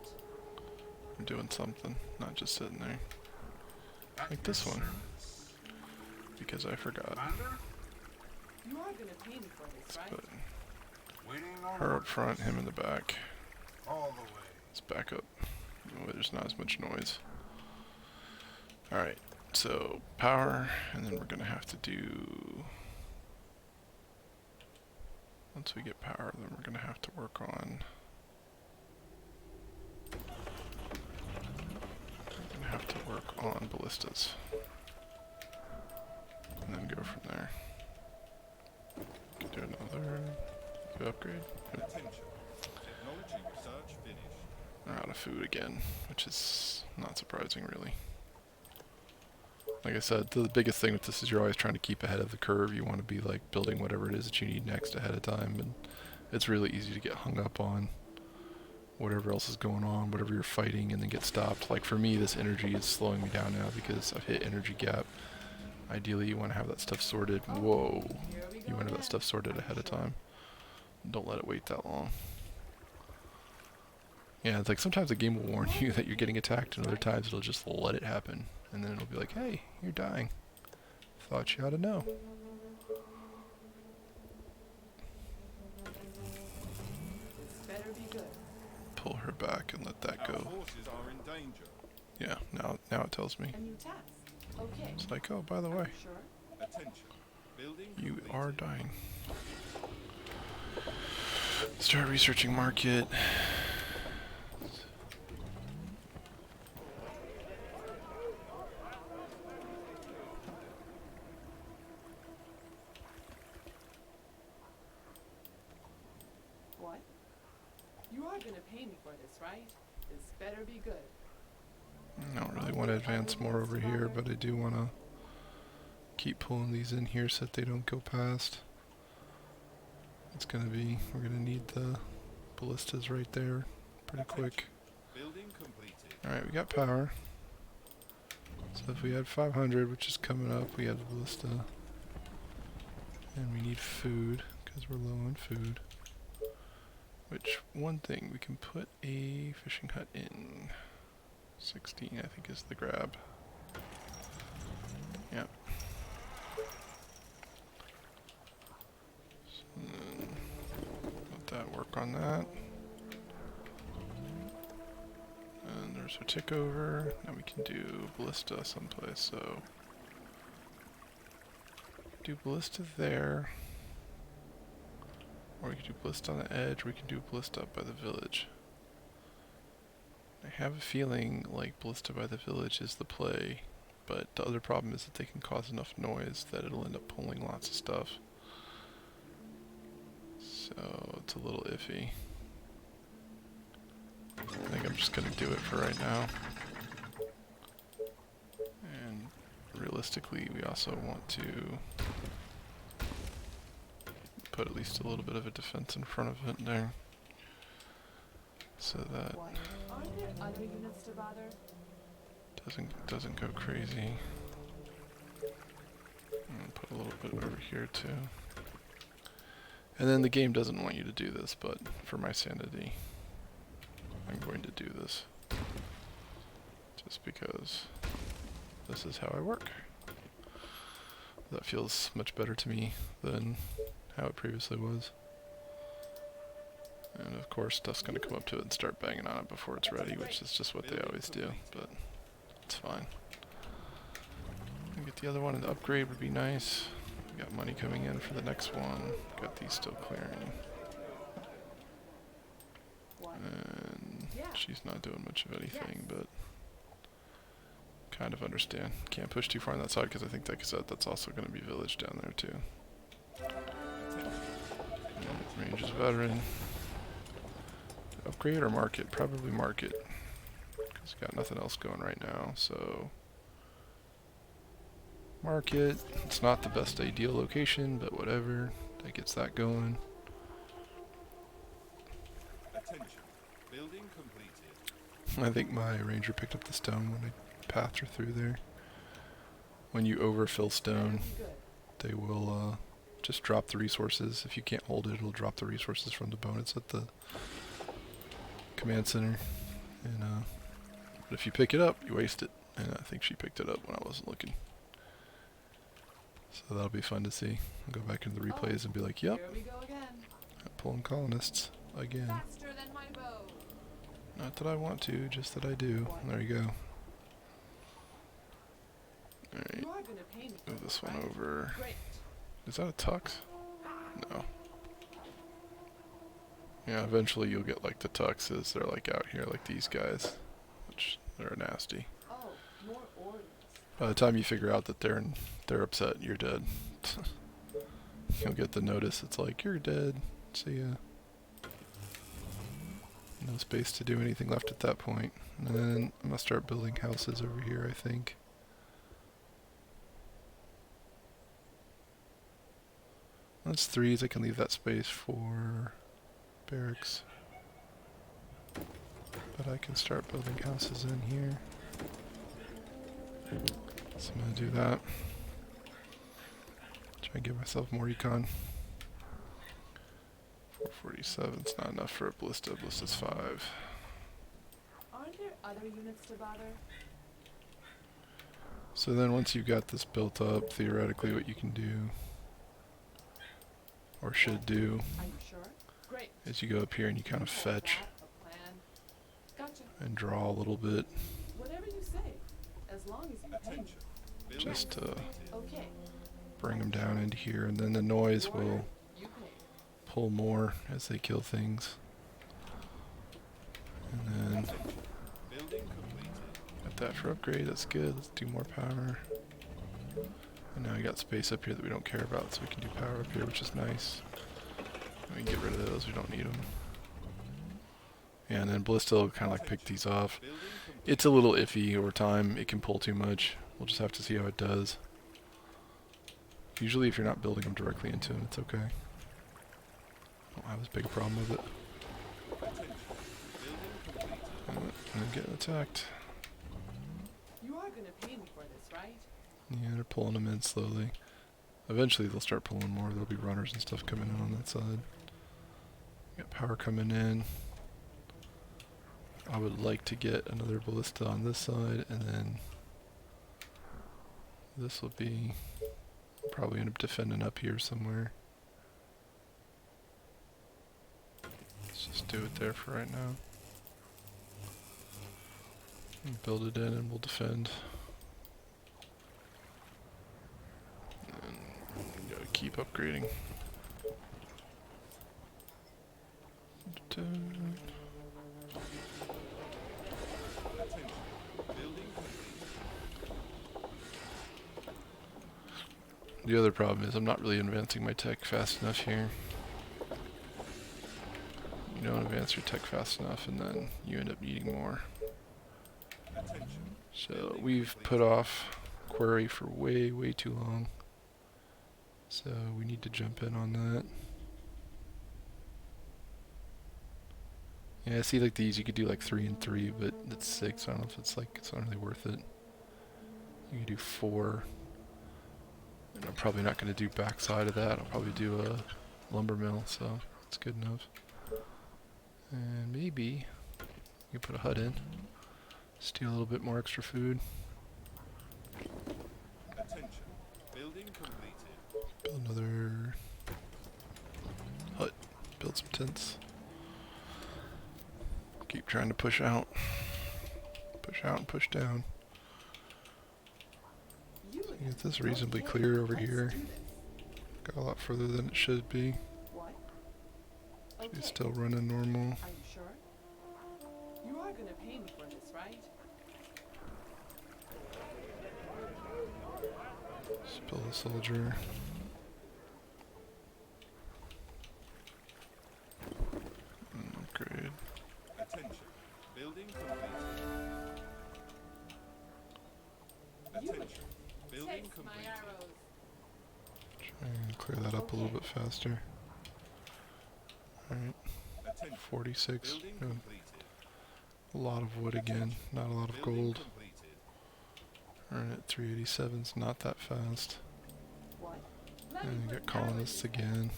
I'm doing something, not just sitting there. Like this one. Because I forgot. Commander? You are gonna pay me for this, Let's right? put Waiting on her up orders. front, him in the back. All the way. Let's back up. There's not as much noise. Alright, so power, and then we're gonna have to do... Once we get power, then we're gonna have to work on... We're gonna have to work on ballistas. And then go from there. Do another... Do upgrade. Yep. Attention. Technology research finished. We're out of food again, which is not surprising really. Like I said, the biggest thing with this is you're always trying to keep ahead of the curve. You want to be like building whatever it is that you need next ahead of time, and it's really easy to get hung up on whatever else is going on, whatever you're fighting, and then get stopped. Like for me, this energy is slowing me down now because I've hit energy gap. Ideally, you want to have that stuff sorted. Whoa! You want to have that stuff sorted ahead of time. Don't let it wait that long. Yeah, it's like sometimes the game will warn you that you're getting attacked, and other times it'll just let it happen. And then it'll be like, hey, you're dying. Thought you ought to know. This better be good. Pull her back and let that Our go. forces are in danger. Yeah, now it tells me. A new task. Okay. It's like, oh, by the way, Sure. Attention. Building you completed. are dying. Start researching market. What? You are gonna pay me for this, right? This better be good. I don't really want to advance more over here, but I do want to keep pulling these in here so that they don't go past. It's gonna be, we're gonna need the ballistas right there. Pretty quick. Building completed. Alright, we got power. So if we had 500, which is coming up, we have the ballista. And we need food, because we're low on food. Which, one thing, we can put a fishing hut in. 16, I think, is the grab. Yep. So then, let that work on that. And there's our tick over. Now we can do ballista someplace, so do ballista there. Or we can do ballista on the edge, or we can do ballista up by the village. I have a feeling like ballista by the village is the play, but the other problem is that they can cause enough noise that it'll end up pulling lots of stuff. So it's a little iffy. I think I'm just gonna do it for right now. And realistically, we also want to put at least a little bit of a defense in front of it there. So that Aren't there other units to bother? doesn't go crazy. And put a little bit over here too. And then the game doesn't want you to do this, but for my sanity, I'm going to do this. Just because this is how I work. That feels much better to me than how it previously was. And of course, Stuff's gonna come up to it and start banging on it before it's ready, which is just what they always do, but it's fine. Get the other one, and the upgrade would be nice. We got money coming in for the next one. Got these still clearing. And she's not doing much of anything, but kind of understand. Can't push too far on that side because I think, like I said, that's also going to be village down there too. Range is veteran. Upgrade or market? Probably market. Because got nothing else going right now, so market. It's not the best ideal location, but whatever. That gets that going. Attention. Building completed. I think my ranger picked up the stone when I pathed her through there. When you overfill stone, they will just drop the resources. If you can't hold it, it'll drop the resources from the bonus at the command center. And but if you pick it up, you waste it. And I think she picked it up when I wasn't looking. So that'll be fun to see. I'll go back into the replays and be like, yep, Here we go again. I'm pulling colonists again. Faster than my bow. Not that I want to, just that I do. There you go. Alright, You are gonna pay me for move this one right? over. Great. Is that a tux? No. Yeah, eventually you'll get like the tuxes. They're like out here like these guys, which they're nasty. Oh, more orders. By the time you figure out that they're upset, you're dead. You'll get the notice. It's like, you're dead. See ya. No space to do anything left at that point. And then I'm gonna start building houses over here, I think. That's threes. I can leave that space for barracks. But I can start building houses in here. So I'm gonna do that. Try and give myself more econ. 447 is not enough for a ballista. Ballista's 5. Aren't there other units to bother? So then once you've got this built up, theoretically what you can do, or should do, Are you sure? Great. is you go up here and you kind of fetch A plan. Gotcha. and draw a little bit, Whatever you say, as long as you pay me. Attention. Building just to completed. Okay. bring them down into here, and then the noise will You pay. pull more as they kill things. And then Building completed. got that for upgrade, that's good. Let's do more power. And now we got space up here that we don't care about, so we can do power up here, which is nice. And we can get rid of those, we don't need them. Yeah, and then Ballista will kind of like pick these off. Building complete. It's a little iffy over time, it can pull too much. We'll just have to see how it does. Usually if you're not building them directly into them, it's okay. I don't have as big a problem with it. Attention. Building completed. And I'm getting attacked. You are gonna pay me for this, right? Yeah, they're pulling them in slowly. Eventually they'll start pulling more. There'll be runners and stuff coming in on that side. Got power coming in. I would like to get another ballista on this side, and then this will be probably end up defending up here somewhere. Let's just do it there for right now. And build it in and we'll defend. And gotta keep upgrading. Attention. Building completed. The other problem is I'm not really advancing my tech fast enough here. You don't advance your tech fast enough and then you end up needing more. Attention. So we've put off Quarry for way too long. So we need to jump in on that. Yeah, I see like these you could do like 3 and 3, but it's 6. I don't know if it's not really worth it. You could do 4. And I'm probably not going to do backside of that. I'll probably do a lumber mill, so it's good enough. And maybe you put a hut in. Steal a little bit more extra food. Attention. Building completed. Build another hut. Build some tents. Keep trying to push out. Push out and push down. You Get this reasonably clear over here. Got a lot further than it should be. What? It's Okay. still running normal. Are you sure? You are gonna pay me for this, right? Spill the soldier. Upgrade. Attention. Building completed. Attention. Building Takes my completed. arrows. Try and clear that up a little bit faster. Alright, Attention. 46. Building Oh, completed. a lot of wood again, not a lot of Building gold. completed. Alright, 387's not that fast. What? Let me And you put get colonists arrows. again.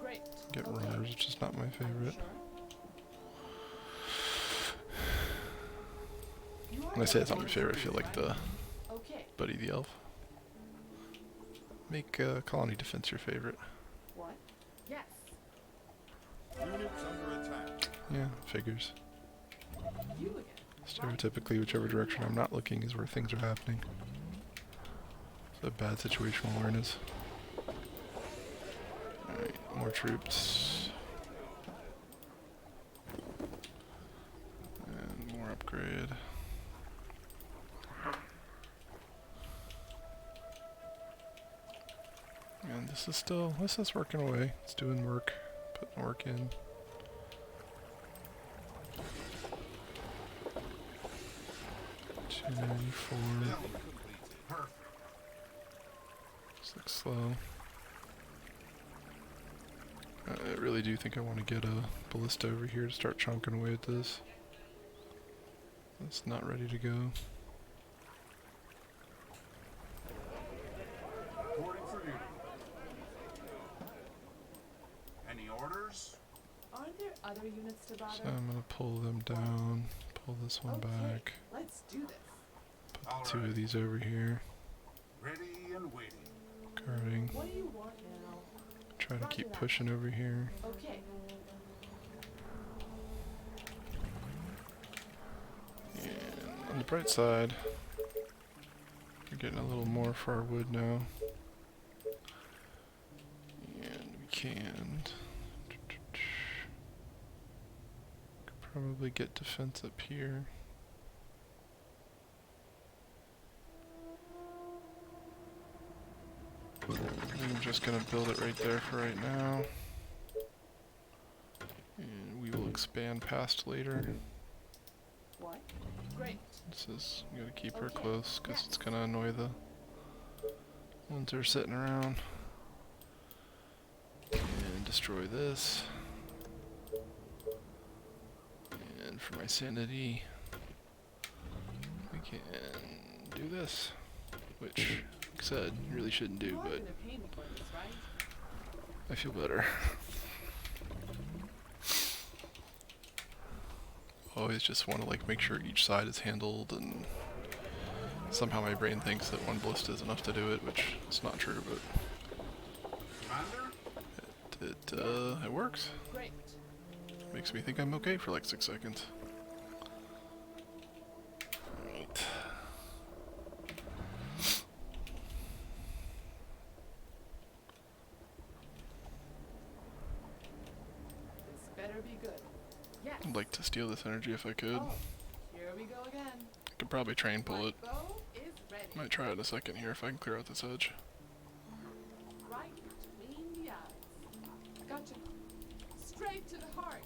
Great. Get Okay. runners, which is not my Are you favorite. sure? You are When I say it's not gonna my pay me favorite, I for feel this, like right? the Okay. Buddy the Elf. Make colony defense your favorite. What? Yes. Units under attack. Yeah, figures. You again. Stereotypically, whichever direction I'm not looking is where things are happening. So bad situational awareness. Alright, more troops. And more upgrade. And this is working away. It's doing work. Putting work in. Building 294. completed. Perfect. This looks slow. I really do think I want to get a ballista over here to start chunking away at this. It's not ready to go. Reporting for duty. Any orders? Are there other units to bother? So I'm gonna pull them down, pull this one Okay, back, let's do this. put All the 2 right. of these over here, Ready and waiting. guarding, What do you want now? try to Roger keep that. pushing over here. Okay. And on the bright side, we're getting a little more for our wood now. And we can could probably get defense up here. I'm just gonna build it right there for right now. And we will expand past later. What? Great. This is, you gotta keep her Okay, close, because yes. it's gonna annoy the ones that are sitting around. And destroy this. for my sanity, we can do this, which, like I said, you really shouldn't do, You are but gonna pay me for this, right? I feel better. Always just want to like make sure each side is handled, and somehow my brain thinks that one ballista is enough to do it, which is not true, but Commander? it works. Great. Makes me think I'm okay for like 6 seconds. Alright. This better be good. Yes. I'd like to steal this energy if I could. Oh, here we go again. I could probably try and pull My it. bow is ready. Might try it in a second here if I can clear out this edge. Right between the eyes. Gotcha. Straight to the heart.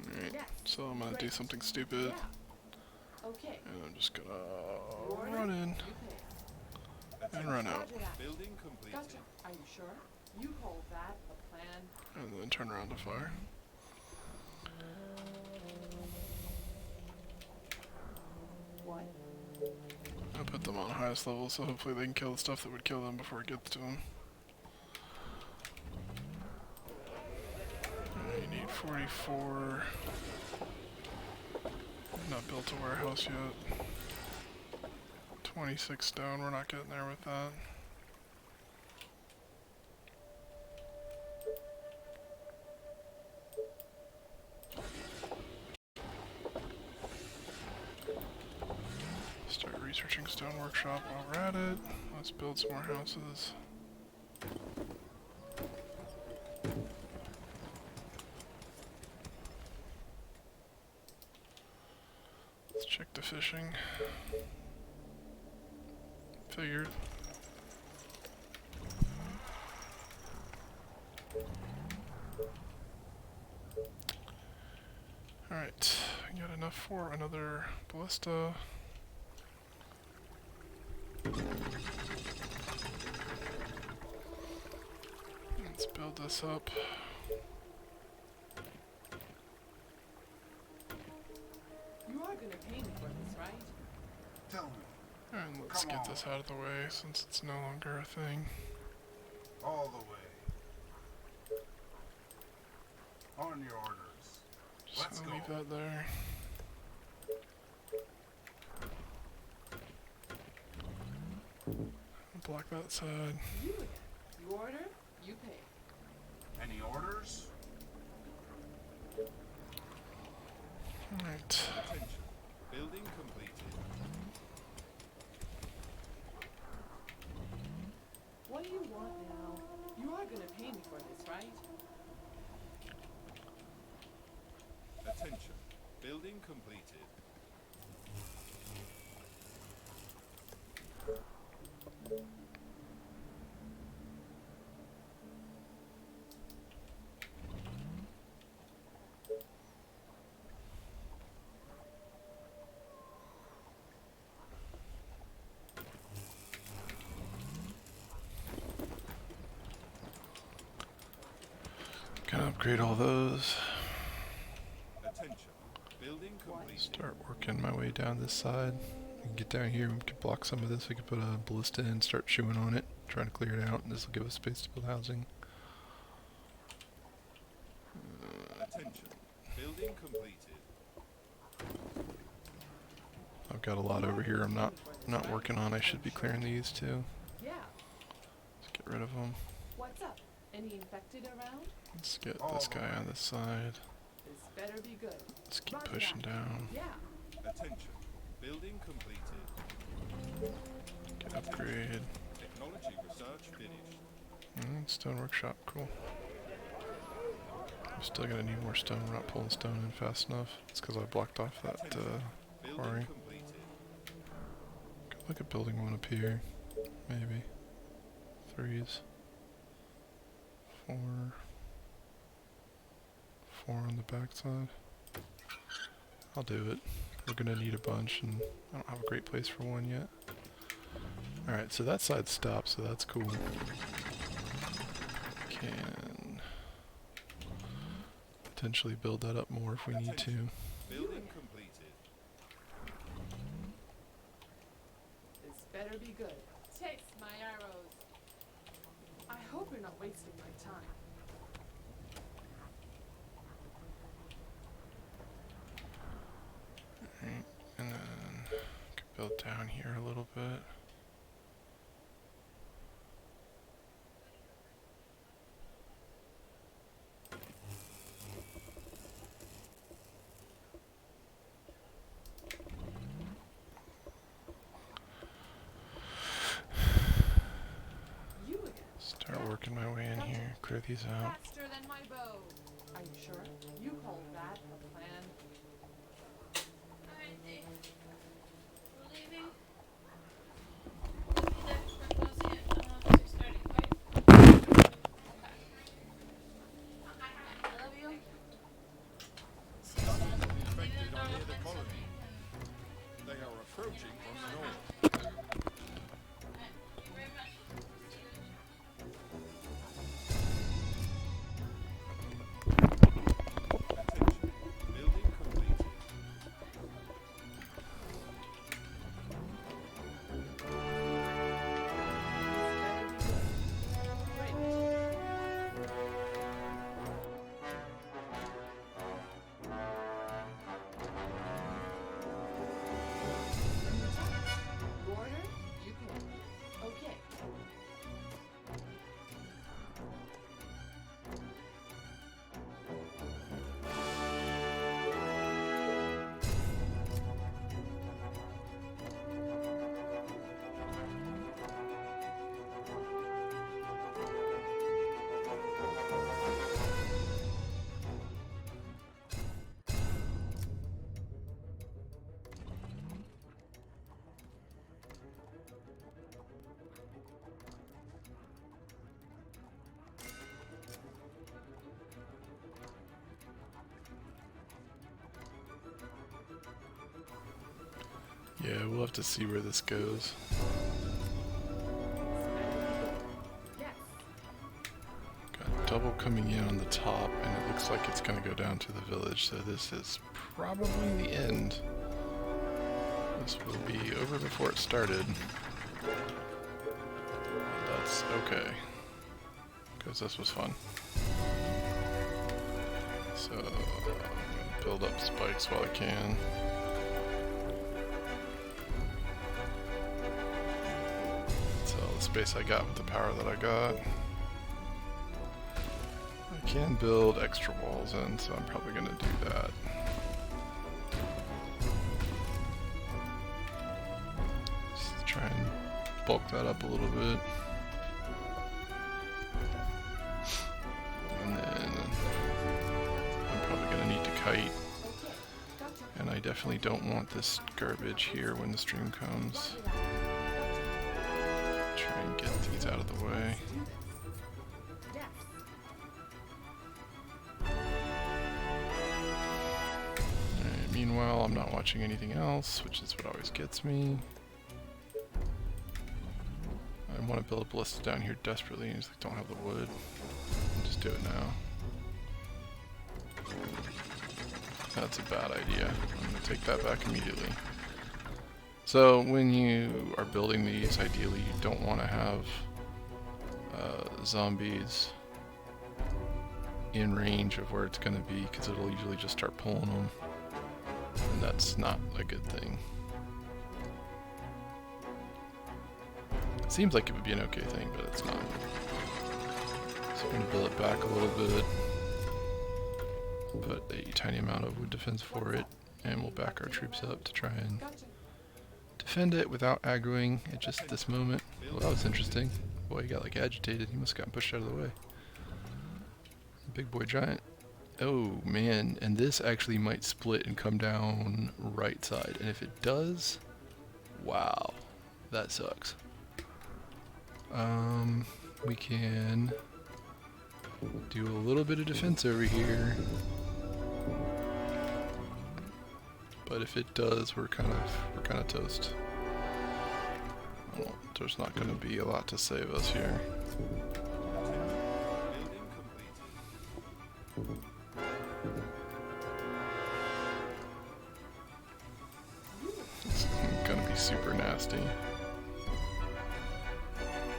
Alright, Yes. so I'm gonna do Great. something stupid, Yeah. Okay. and I'm just gonna Order, run in you pay. and run out, Roger that. Building completed. Gotcha. Are you sure? You call that a plan? and then turn around to fire. What? I'll put them on highest level, so hopefully they can kill the stuff that would kill them before it gets to them. You need 44. Not built a warehouse yet. 26 stone, we're not getting there with that. Start researching stone workshop while we're at it. Let's build some more houses. Let's check the fishing. Figured. Alright, we got enough for another ballista. Let's build this up. You are gonna pay me for this, right? Tell me. And let's Come get on. this out of the way since it's no longer a thing. All the way. On your orders. Just Let's gonna go. leave that there. Block that side. You again. You order, you pay. Any orders? Alright. Attention. Building completed. What do you want now? You are gonna pay me for this, right? Attention. Building completed. Gonna upgrade all those. Attention. Building completed. Start working my way down this side. We can get down here, we can block some of this, we can put a ballista in, start chewing on it, try to clear it out, and this will give us space to build housing. Attention. Building completed. I've got a lot over here I'm not working on. I should be clearing these too. Yeah. Let's get rid of them. What's up? Any infected around? Let's get this guy on this side. This better be good. Let's keep Roger pushing that. down. Yeah. Attention. Building completed. Get upgrade. Technology research finished. Stone workshop, cool. I'm still gonna need more stone. We're not pulling stone in fast enough. It's because I blocked off that Building quarry. completed. Could look at building one up here. Maybe. 3s. 4. 4 on the backside. I'll do it. We're gonna need a bunch, and I don't have a great place for one yet. Alright, so that side stopped, so that's cool. Can Potentially build that up more if we need to. Building completed. This better be good. Taste my arrows. I hope you're not wasting my time. Alright, and then could build down here a little bit. You again. Start working my way in here, clear these out. Faster than my bow. Are you sure? You call that a plan? Alright, Dave. We're leaving. We'll be there. We're closing it. I don't know if you're starting, right? Okay. I love you. See you soon. I'm leaving Infected the on door near the open. colony. They are approaching from the north. Alright, thank you very much. Attention. Building completed. Order, you can. Okay. Yeah, we'll have to see where this goes. Yes. Got double coming in on the top, and it looks like it's going to go down to the village, so this is probably the end. This will be over before it started. And that's okay, because this was fun. So, I'm gonna build up spikes while I can. That's all the space I got with the power that I got. I can build extra walls in, so I'm probably going to do that. Just try and bulk that up a little bit. And then I'm probably going to need to kite. Okay. Gotcha. And I definitely don't want this garbage here when the stream comes. Try and get these out of the way. Yes. Alright, meanwhile, I'm not watching anything else, which is what always gets me. I want to build a ballista down here desperately, and just don't have the wood. I'll just do it now. That's a bad idea. I'm going to take that back immediately. So when you are building these, ideally you don't want to have zombies in range of where it's going to be, because it'll usually just start pulling them, and that's not a good thing. It seems like it would be an okay thing, but it's not. So I'm going to build it back a little bit, put a tiny amount of wood defense for it, and we'll back our troops up to try and Gotcha. defend it without aggroing at just this moment. Well, that was interesting. Boy, he got like agitated. He must have gotten pushed out of the way. Big boy giant. Oh man, and this actually might split and come down right side. And if it does, wow, that sucks. We can do a little bit of defense over here. But if it does, we're kind of toast. Well, there's not going to be a lot to save us here. Building completed. super nasty.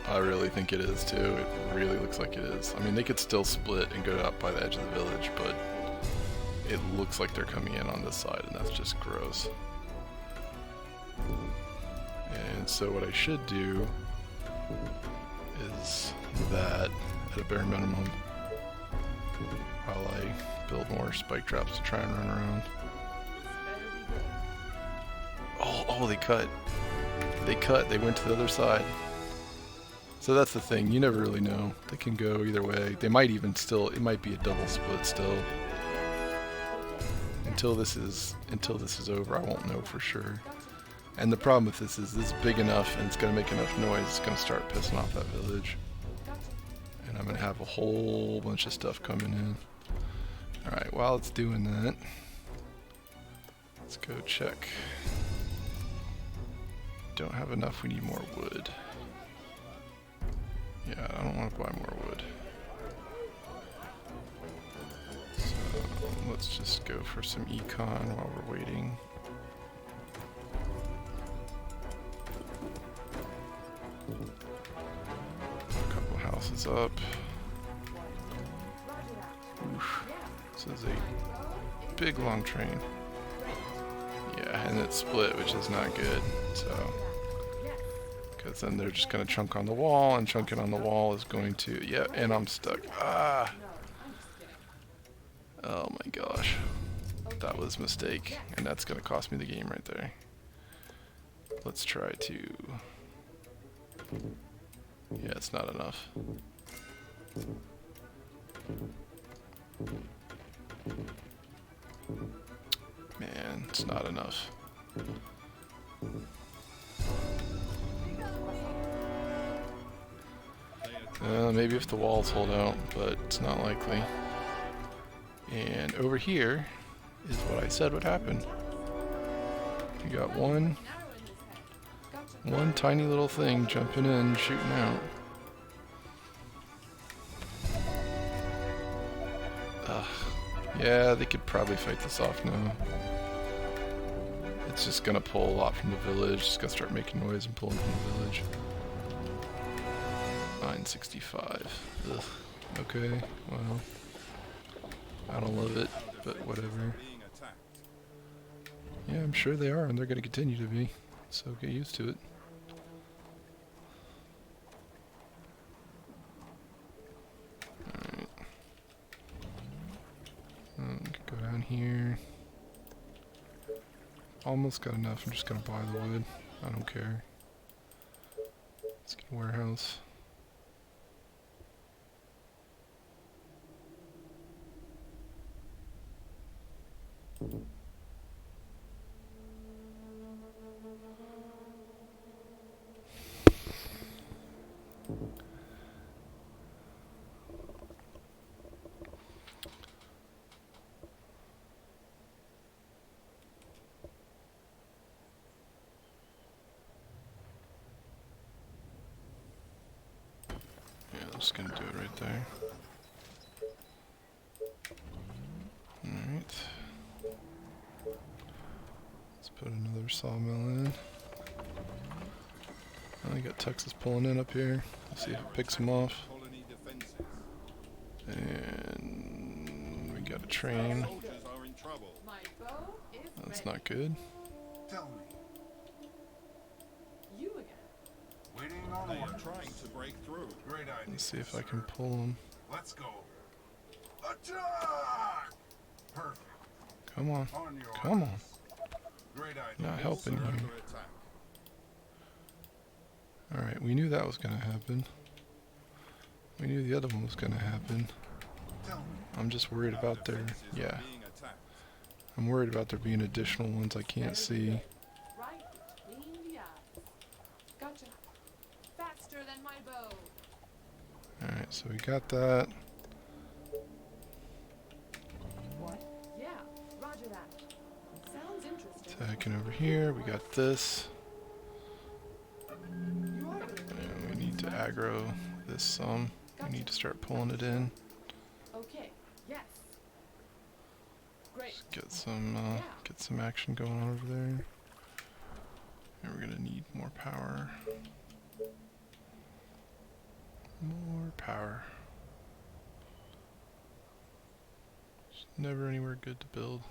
I really think it is too. It really looks like it is. I mean, they could still split and go up by the edge of the village, but it looks like they're coming in on this side, and that's just gross. And so what I should do is that at a bare minimum, while I build more spike traps to try and run around. Oh, they cut. They went to the other side. So that's the thing, you never really know. They can go either way. They might even still, it might be a double split still. Until this is over, I won't know for sure. And the problem with this is big enough and it's gonna make enough noise, it's gonna start pissing off that village. And I'm gonna have a whole bunch of stuff coming in. Alright, while it's doing that, let's go check. Don't have enough, we need more wood. Yeah, I don't want to buy more wood. So let's just go for some econ while we're waiting. A couple houses up. Oof. This is a big long train. Yeah, and it's split, which is not good. So. Because then they're just going to chunk on the wall, and chunking on the wall is going to... Yeah, and I'm stuck. Ah! Oh my gosh. That was a mistake, and that's going to cost me the game right there. Let's try to... Yeah, it's not enough. Man, it's not enough. Maybe if the walls hold out, but it's not likely. And over here is what I said would happen. You got one tiny little thing jumping in, shooting out. Yeah, they could probably fight this off now. It's just gonna pull a lot from the village. It's gonna start making noise and pulling from the village. 965. Ugh. Okay, well, I don't love it, but whatever. Yeah, I'm sure they are, and they're going to continue to be, so get used to it. Alright. Go down here. Almost got enough, I'm just going to buy the wood. I don't care. Let's get a warehouse. Yeah, I'm just gonna do it right there. Alright. Let's put another sawmill in. I got Texas pulling in up here. Let's see if it picks them off. And we got a train. That's not good. Tell me, You again. waiting on They are orders. trying to break through. Great idea. Let's see if I can pull them. Let's go. Attack! Perfect. Come on. On your Come on. orders. Great idea. Not helping They're you. under attack. Alright, we knew that was going to happen. We knew the other one was going to happen. Tell me, I'm just worried about their... Defenses are Yeah. being attacked. I'm worried about there being additional ones I can't see. Right between the eyes. Gotcha. Faster than my bow. Alright, so we got that. What? Yeah, roger that. Sounds interesting. Attacking over here, we got this. You are good. And we need to aggro this some. We need to start pulling it in. Okay, yes. Great. Get some action going on over there. And we're gonna need more power. More power. It's never anywhere good to build.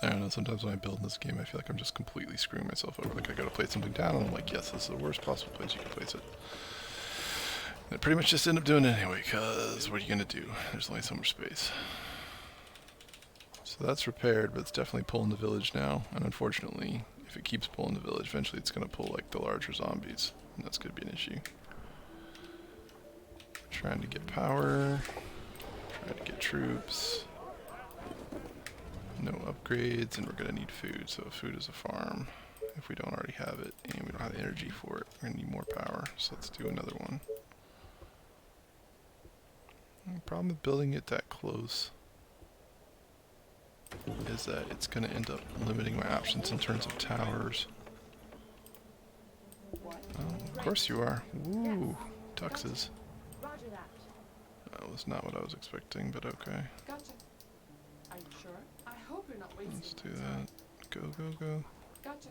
I don't know, sometimes when I build in this game I feel like I'm just completely screwing myself over. Like I gotta place something down and I'm like, yes, this is the worst possible place you can place it. And I pretty much just end up doing it anyway, cause what are you gonna do? There's only so much space. So that's repaired, but it's definitely pulling the village now. And unfortunately, if it keeps pulling the village, eventually it's gonna pull like the larger zombies. And that's gonna be an issue. Trying to get power. Trying to get troops. No upgrades, and we're gonna need food. So food is a farm. If we don't already have it, and we don't have the energy for it, we're gonna need more power. So let's do another one. The problem with building it that close is that it's gonna end up limiting my options in terms of towers. Oh, of course you are. Woo, tuxes. Roger that. That was not what I was expecting, but okay. Gotcha. Are you sure? I hope you're not wasting Let's do my time. that. Go, go, go. Gotcha.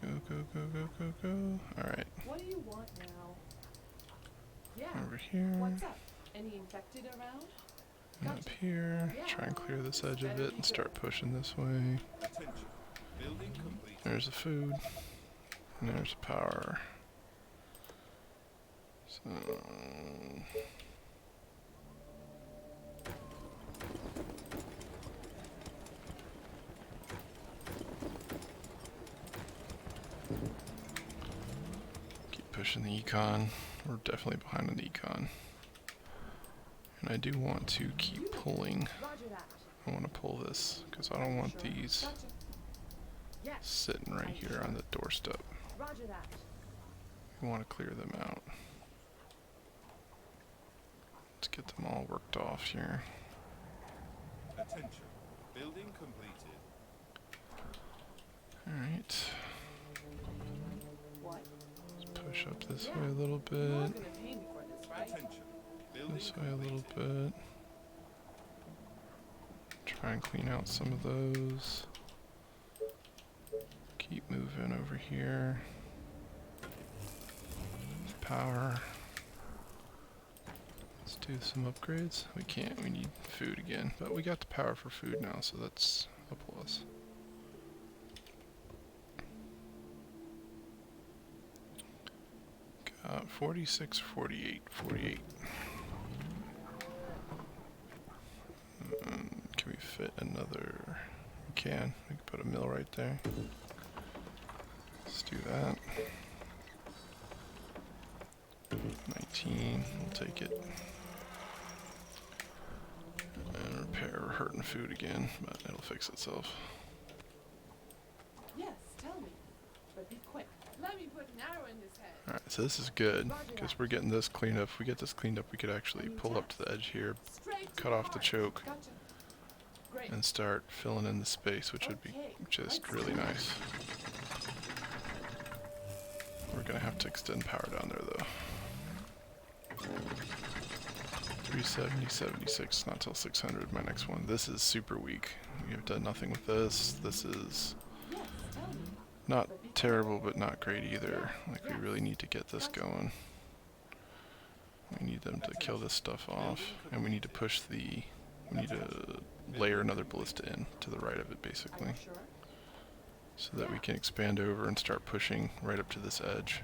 Go, go, go, go, go, go. Alright, What do you want now? Yeah. over here. What's up? Any infected around? And up here. Try and clear this edge of it and start pushing this way. Attention. Building complete. There's the food. And there's the power. So keep pushing the econ. We're definitely behind on the econ. And I do want to keep pulling. Roger that. I want to pull this because I don't want these Gotcha. Yes. sitting right here on the doorstep. Roger that. We want to clear them out. Let's get them all worked off here. Attention. Building completed. Alright, What? let's push up this way a little You're bit, gonna pay me for this, right? Attention. Building this way a little completed. bit. Try and clean out some of those. Keep moving over here. Power. Let's do some upgrades. We can't, we need food again. But we got the power for food now, so that's a plus. Got 46, 48, 48. Can we fit another? We can. We can put a mill right there. Let's do that. 19, we'll take it. And repair, we're hurting food again, but it'll fix itself. Yes, tell me. But be quick. Let me put an arrow in his head. Alright, so this is good, because we're getting this cleaned up. If we get this cleaned up, we could actually pull up to the edge here, Straight to cut off the heart. choke, Gotcha. Great. and start filling in the space, which would be just really nice. We're gonna have to extend power down there though. 370, 76, not till 600, my next one. This is super weak. We have done nothing with this. This is Yes, tell me. not terrible, but not great either. Like, we really need to get this going. We need them to kill this stuff off, and we need to push the... We need to layer another ballista in to the right of it, Are basically, you sure? so that we can expand over and start pushing right up to this edge.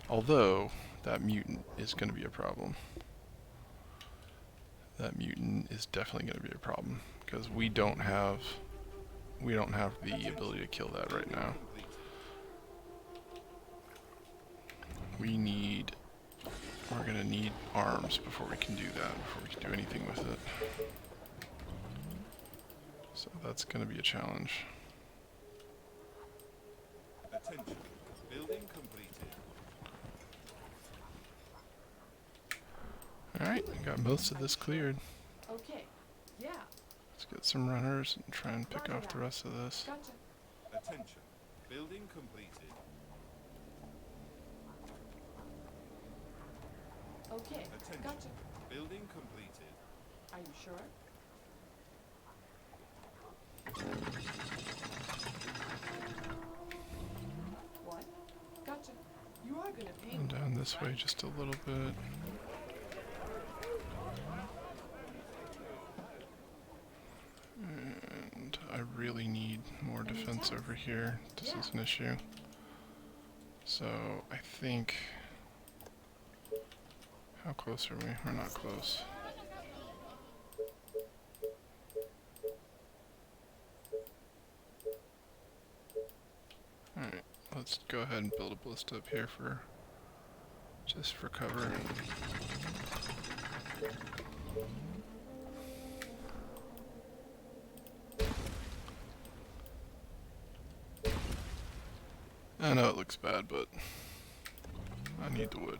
Although, that mutant is going to be a problem. That mutant is definitely going to be a problem, because we don't have the ability to kill that right now. We're going to need arms before we can do that, before we can do anything with it. So that's going to be a challenge. Attention. Building completed. Alright, got most of this cleared. Okay. Yeah. Let's get some runners and try and pick off the rest of this. Gotcha. Attention. Building completed. Okay, Attention. gotcha. Building completed. Are you sure? What? Gotcha. You are gonna pay And me down for this way right? just a little bit. And I really need more defense over here. This is an issue. So I think... How close are we? We're not close. Alright, let's go ahead and build a ballista up here for... just for cover. I know it looks bad, but I need the wood.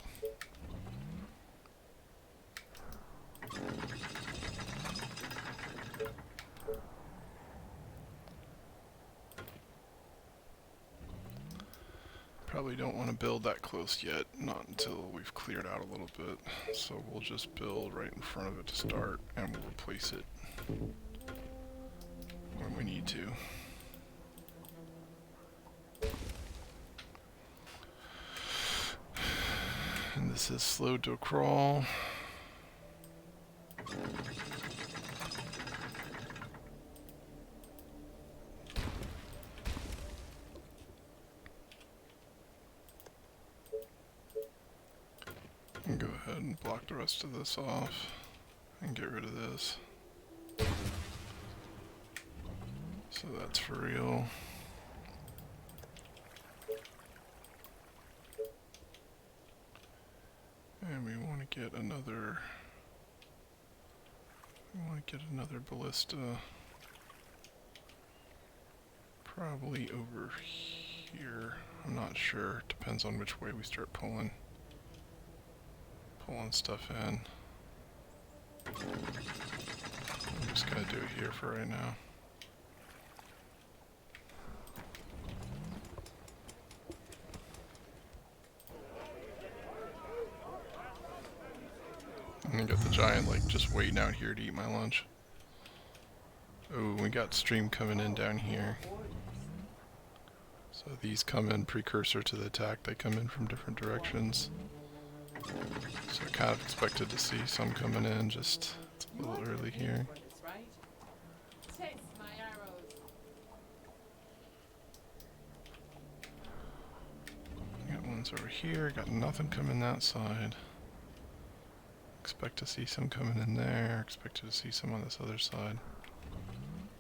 Probably don't want to build that close yet, not until we've cleared out a little bit. So we'll just build right in front of it to start, and we'll replace it when we need to. And this is slow to crawl. And go ahead and block the rest of this off and get rid of this. So that's for real. And we want to get another ballista probably over here. I'm not sure. Depends on which way we start pulling stuff in. I'm just gonna do it here for right now. And I got the giant like just waiting out here to eat my lunch. Oh, we got stream coming in down here. So these come in precursor to the attack. They come in from different directions. So I kind of expected to see some coming in, just it's a little early here. For this, right? Taste my arrows. Got ones over here, got nothing coming that side. Expect to see some coming in there, expected to see some on this other side.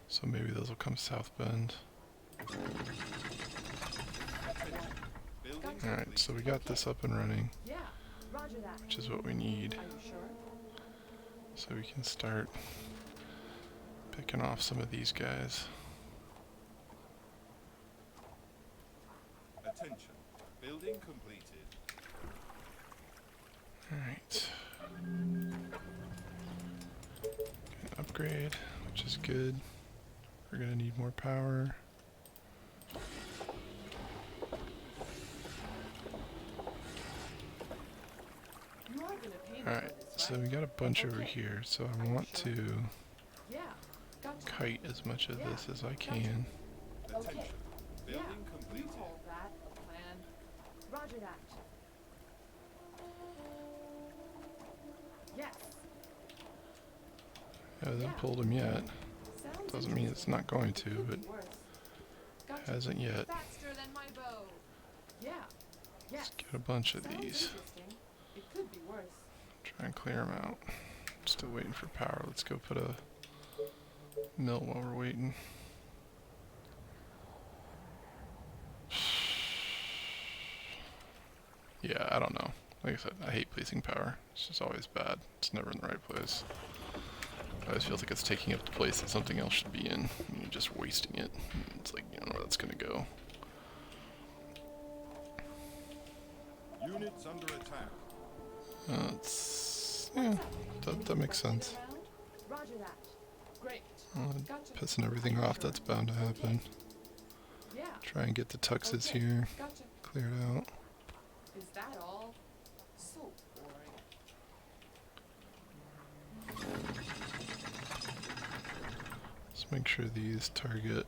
So maybe those will come south bend. Building Alright, so we got this up and running, Yeah, roger that. which is what we need. Are you sure? So we can start picking off some of these guys. Attention. Building completed. Alright. Upgrade, which is good. We're gonna need more power. You are gonna pay me Alright, for this, so right? we got a bunch over Okay. here, so I want to Yeah, gotcha. kite as much of this as I can. Okay. Attention. Yeah, Building you completed. call that a plan? Roger that. Yes. I haven't pulled him yet. Sounds Doesn't mean it's not going to, Could but be worse. Gotcha. hasn't yet. Faster than my bow. Yeah. Yes. Let's get a bunch of Sounds these. interesting. It could be worse. Try and clear them out. Still waiting for power. Let's go put a mill while we're waiting. Yeah, I don't know. Like I said, I hate placing power. It's just always bad. It's never in the right place. It always feels like it's taking up the place that something else should be in, and you're just wasting it. And it's like, you don't know where that's gonna go. Units under attack. Yeah, that makes sense. Around? Roger that. Great. Gotcha. Pissing everything off, that's bound to happen. Yeah. Try and get the tuxes Okay. here Gotcha. cleared out. Is that all? So boring. Make sure these target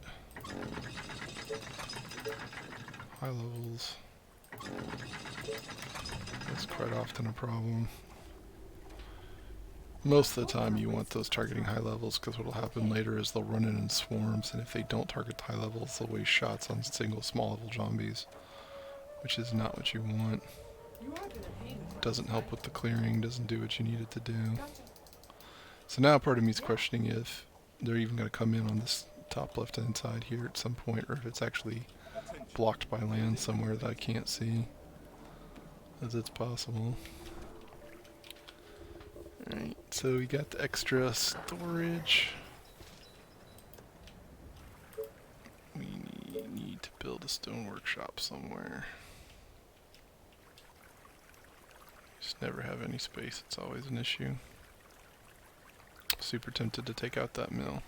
high levels. That's quite often a problem. Most of the time you want those targeting high levels, because what will happen later is they'll run in swarms, and if they don't target high levels, they'll waste shots on single small level zombies, which is not what you want. You are gonna pay me for Doesn't this, help right? with the clearing, doesn't do what you need it to do. Gotcha. So now part of me is questioning if they're even going to come in on this top left hand side here at some point, or if it's actually blocked by land somewhere that I can't see, as it's possible. Alright, so we got the extra storage. We need to build a stone workshop somewhere. Just never have any space, it's always an issue. Super tempted to take out that mill.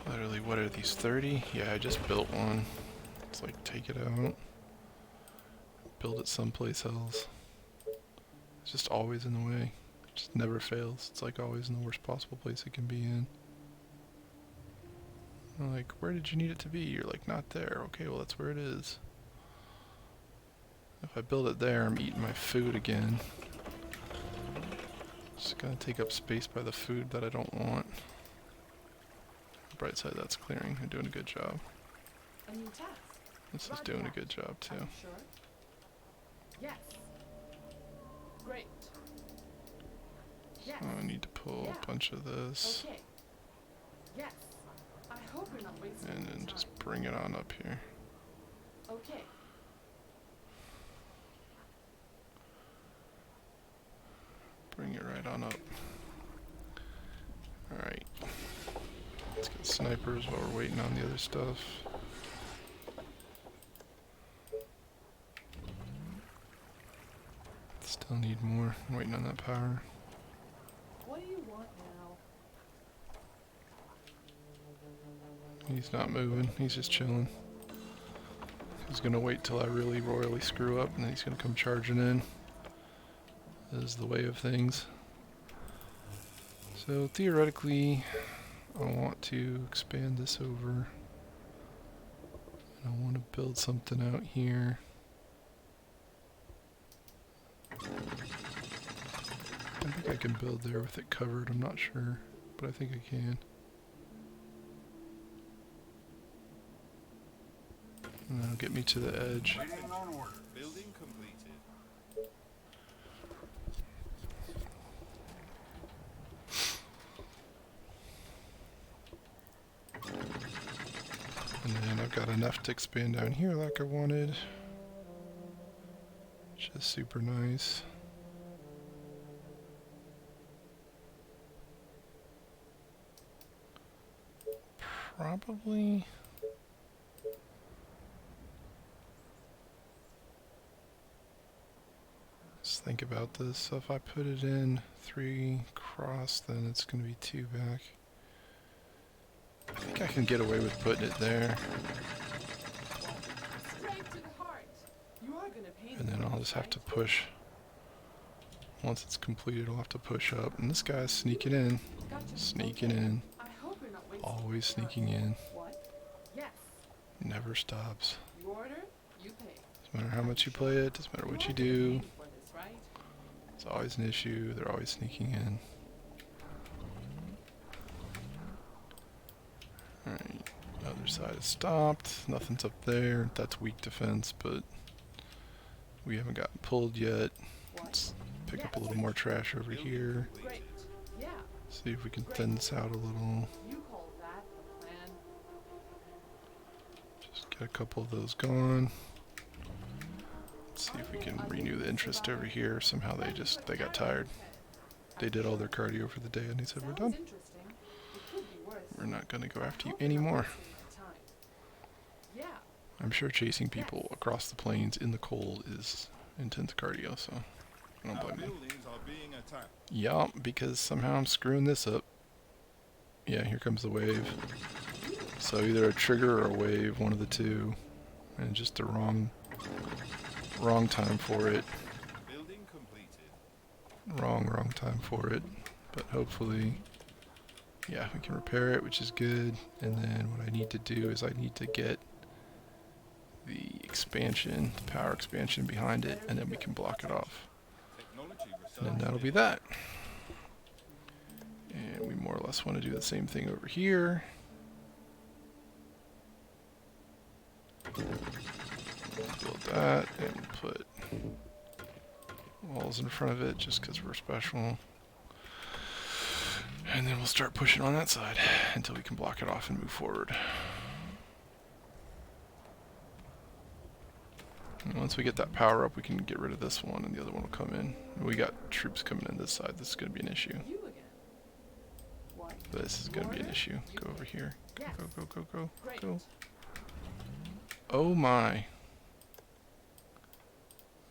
Literally, what are these, 30? Yeah, I just built one. It's like, take it out. Build it someplace else. It's just always in the way. It just never fails. It's like always in the worst possible place it can be in. I'm like, where did you need it to be? You're like, not there. Okay, well that's where it is. If I build it there, I'm eating my food again. Just gonna take up space by the food that I don't want. Bright side, that's clearing. I'm doing a good job. A new task. This is Roger doing a that. good job Are too. you sure? Yes. Great. Yes. I need to pull Yeah. a bunch of this Okay. Yes. I hope you're not wasting and any then time. just bring it on up here. Okay. Bring it right on up. Alright. Let's get snipers while we're waiting on the other stuff. Still need more. I'm waiting on that power. What do you want now? He's not moving. He's just chilling. He's gonna wait till I really royally screw up, and then he's gonna come charging in. This is the way of things. So theoretically, I want to expand this over. And I want to build something out here. I think I can build there with it covered. I'm not sure, but I think I can. And that'll get me to the edge. Waiting on order. Building completed. And then I've got enough to expand down here like I wanted. Which is super nice. Probably... Let's think about this. So if I put it in 3 cross, then it's going to be 2 back. I think I can get away with putting it there. Straight to the heart. You are gonna pay me And then for I'll this, just have right? to push. Once it's completed, I'll have to push up. And this guy's sneaking in. Gotcha. Sneaking Okay. in. I hope you're not wasting Always any time. sneaking in. What? Yes. Never stops. You order, you pay. Doesn't matter how much you play it, doesn't matter what you are gonna pay do. me for this, right? It's always an issue. They're always sneaking in. Alright. Other side is stopped. Nothing's up there. That's weak defense, but we haven't gotten pulled yet. What? Let's pick up a little more trash over here. Great. Yeah. See if we can thin this out a little. You call that a plan? Just get a couple of those gone. Let's see if we can renew the interest over here. Somehow they got tired. They did all their cardio for the day and they said, we're done. Sounds interesting. It could be worse. We're not going to go I after you hope you're not anymore. wasting time. Yeah. I'm sure chasing people across the plains in the cold is intense cardio, so I don't Our blame them. buildings are being attacked. Yeah, because somehow I'm screwing this up. Yeah, here comes the wave. So either a trigger or a wave, one of the two. And just the wrong time for it. Building completed. Wrong time for it. But hopefully, yeah, we can repair it, which is good. And then what I need to do is I need to get the expansion, the power expansion behind it, and then we can block it off. Technology And then research. that'll be that. And we more or less want to do the same thing over here. Build that and put walls in front of it just because we're special. And then we'll start pushing on that side until we can block it off and move forward. And once we get that power up, we can get rid of this one and the other one will come in. And we got troops coming in this side. This is going to be an issue. You again. What? This is going to be an Order? issue. You Go over pay. here. Yes. Go. Great. Go. Oh my.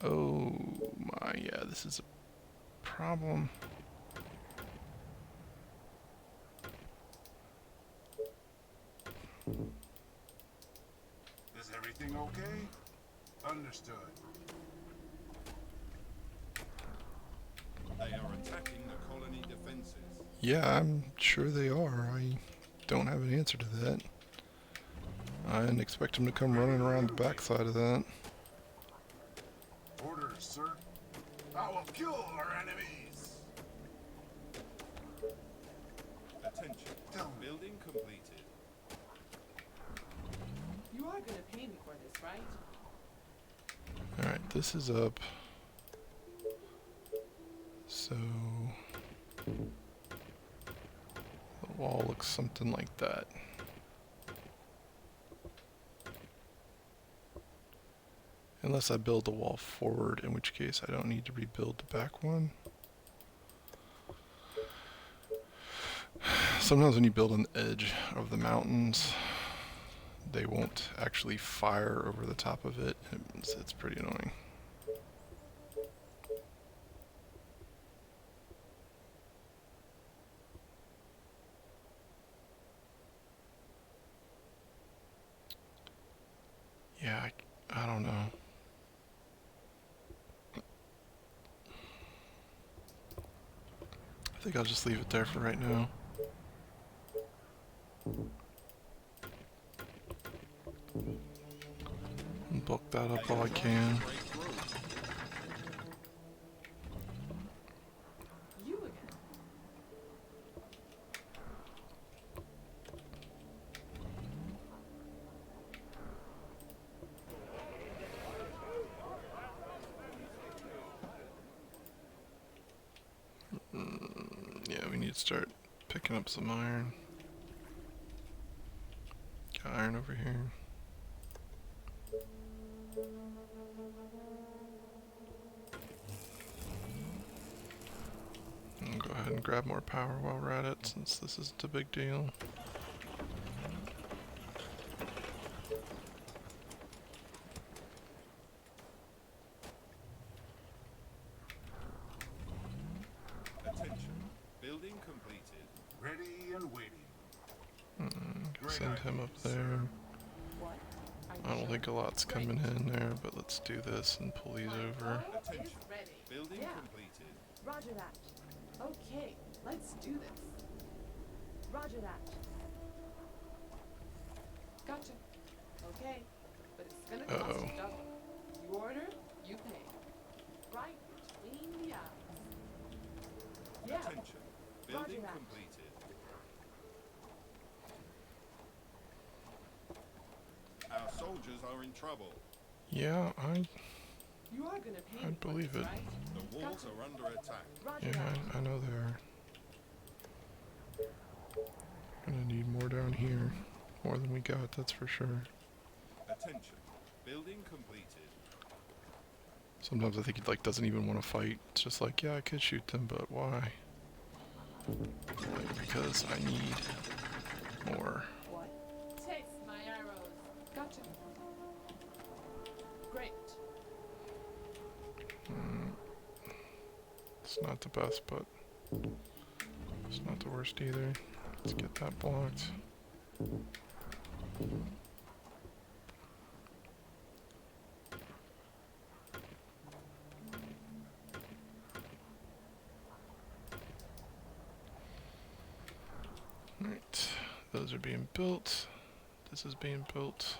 Oh my, yeah, this is a problem. Is everything okay? Understood. They are attacking the colony defenses. Yeah, I'm sure they are. I don't have an answer to that. I didn't expect them to come running around the backside of that. Orders, sir. I will kill our enemies. Attention. Tell me. Building completed. You are gonna pay me for this, right? Alright, this is up. So the wall looks something like that. Unless I build the wall forward, in which case I don't need to rebuild the back one. Sometimes when you build on the edge of the mountains, they won't actually fire over the top of it. It's pretty annoying. Yeah, I don't know. I think I'll just leave it there for right now. And bulk that up all I can. Break through. You again. Yeah, we need to start picking up some iron. Got iron over here. I'll go ahead and grab more power while we're at it, since this isn't a big deal. Attention. Building completed. Ready and waiting. Send him up there. What? Are you I don't sure? think a lot's coming in there, but let's do this and pull these My over. bow is Attention. ready. Building Yeah. completed. Roger that. Okay, let's do this. Roger that. Gotcha. Okay, but it's gonna cost Uh-oh. double. You order, you pay. Right between the eyes. Yeah. Attention. Roger Building that. completed. Our soldiers are in trouble. Yeah, You are gonna pay I'd me for believe this, it. right? The walls are under attack. Roger yeah, that. I know they are. Gonna need more down here. More than we got, that's for sure. Attention. Building completed. Sometimes I think he like doesn't even want to fight. It's just like, yeah, I could shoot them, but why? Like, because I need more. What? Taste my arrows. Gotcha. Great. It's not the best, but it's not the worst either. Let's get that blocked. Those are being built. This is being built.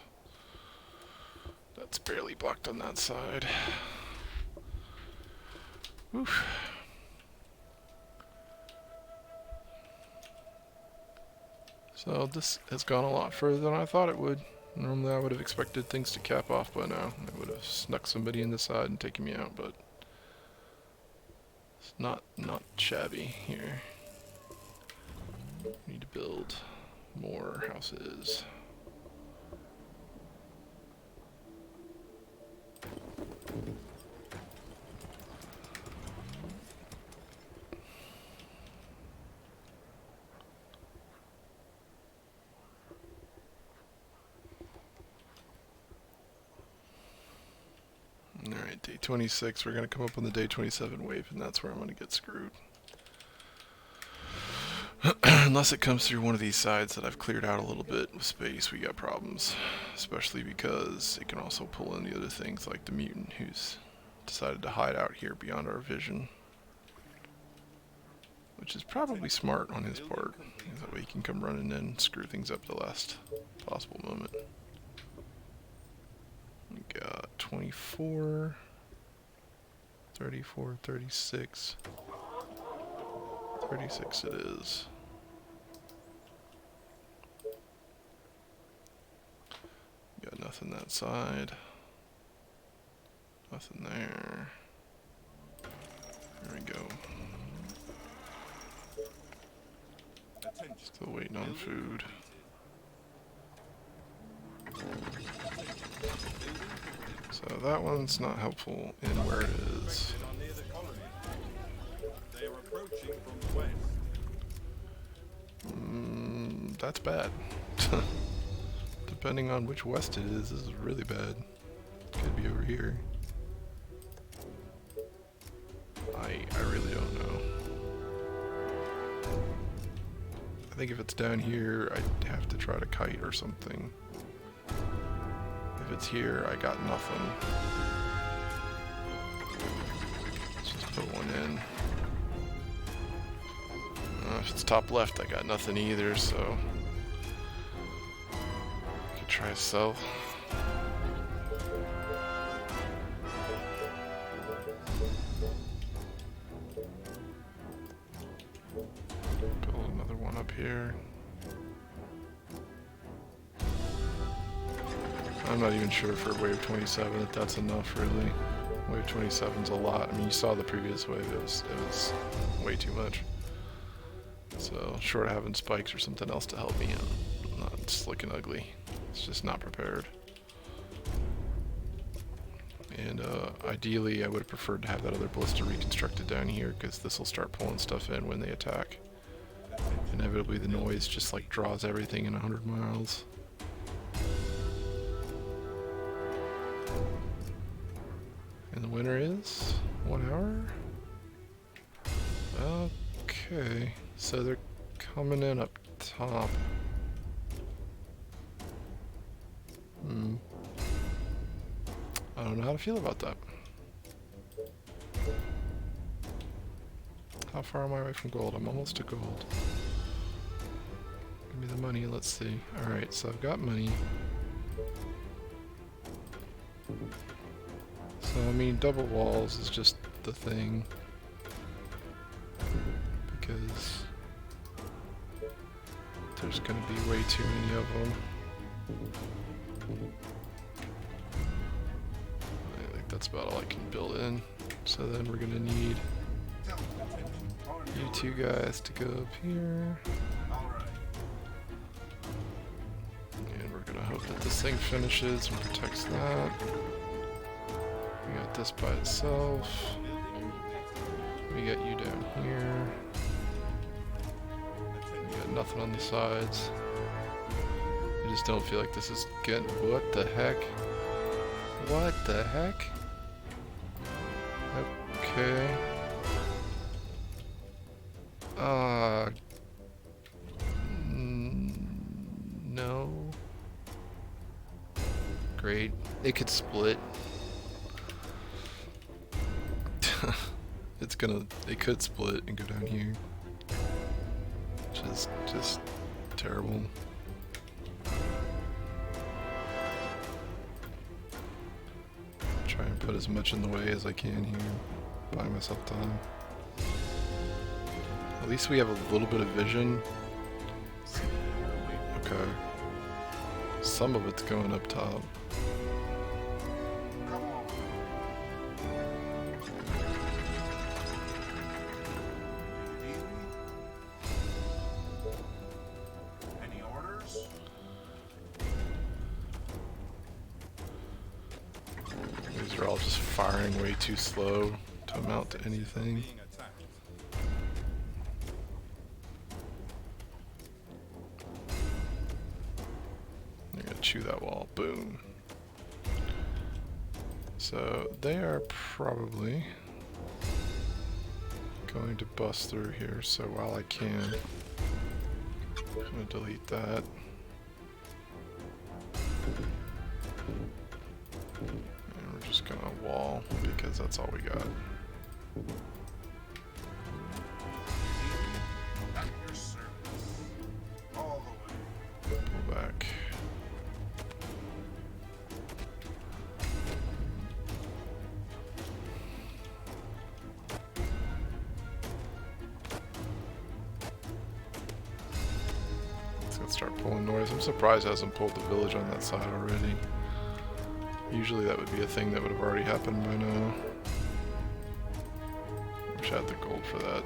That's barely blocked on that side. Oof. So this has gone a lot further than I thought it would. Normally I would have expected things to cap off by now. I would have snuck somebody in the side and taken me out, but it's not shabby here. Need to build more houses. Alright, day 26, we're going to come up on the day 27 wave, and that's where I'm going to get screwed. Unless it comes through one of these sides that I've cleared out a little bit with space, we got problems. Especially because it can also pull in the other things like the mutant who's decided to hide out here beyond our vision. Which is probably smart on his part. That way he can come running in and screw things up at the last possible moment. We got 24, 34, 36. 36 it is. Got nothing that side. Nothing there. There we go. Still waiting on food. So that one's not helpful in where it is. They are approaching from the west. That's bad. Depending on which west it is, this is really bad. Could be over here. I really don't know. I think if it's down here, I'd have to try to kite or something. If it's here, I got nothing. Let's just put one in. If it's top left, I got nothing either, so I could try south. Build another one up here. I'm not even sure for wave 27 if that's enough, really. Wave 27's a lot. I mean, you saw the previous wave; it was way too much. So, short of having spikes or something else to help me out. Not just looking ugly. It's just not prepared. And ideally, I would have preferred to have that other ballista reconstructed down here, because this will start pulling stuff in when they attack. Inevitably, the noise just like draws everything in 100 miles. And the winner is 1 hour. Okay, so they're coming in up top. I don't know how to feel about that. How far am I away from gold? I'm almost to gold. Give me the money, let's see. Alright, so I've got money. So, I mean, double walls is just the thing. Because there's gonna be way too many of them. I think that's about all I can build in. So then we're gonna need you two guys to go up here. And we're gonna hope that this thing finishes and protects that. We got this by itself. We got you down here. We got nothing on the sides. I just don't feel like this is getting... What the heck? What the heck? Okay. No. Great. It could split. It could split and go down here. Which is just terrible. put as much in the way as I can here. Buy myself time. At least we have a little bit of vision. Okay. Some of it's going up top. Come on. Need me? Any orders? These are all just firing way too slow to amount to anything. Being attacked. They're gonna chew that wall. Boom. So they are probably going to bust through here. So while I can, I'm gonna delete that. And we're just gonna wall because that's all we got. At your service. All the way. Pull back. It's gonna start pulling noise. I'm surprised it hasn't pulled the village on that side already. Usually that would be a thing that would have already happened by now. Wish I had the gold for that.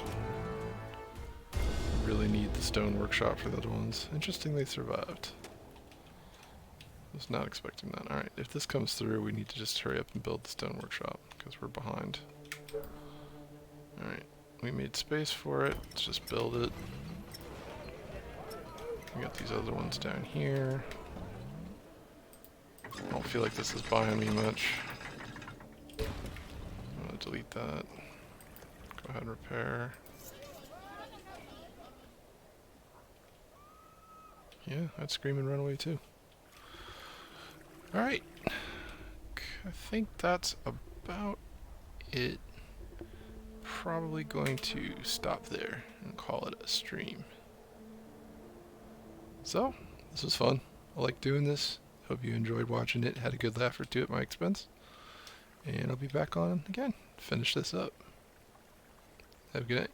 Really need the stone workshop for those ones. Interesting they survived. Was not expecting that. Alright, if this comes through, we need to just hurry up and build the stone workshop, because we're behind. Alright, we made space for it. Let's just build it. We got these other ones down here. I don't feel like this is buying me much. I'm gonna delete that. Go ahead and repair. Yeah, I'd scream and run away too. Alright. I think that's about it. Probably going to stop there and call it a stream. So, this was fun. I like doing this. Hope you enjoyed watching it. Had a good laugh or two at my expense. And I'll be back on again. Finish this up. Have a good night.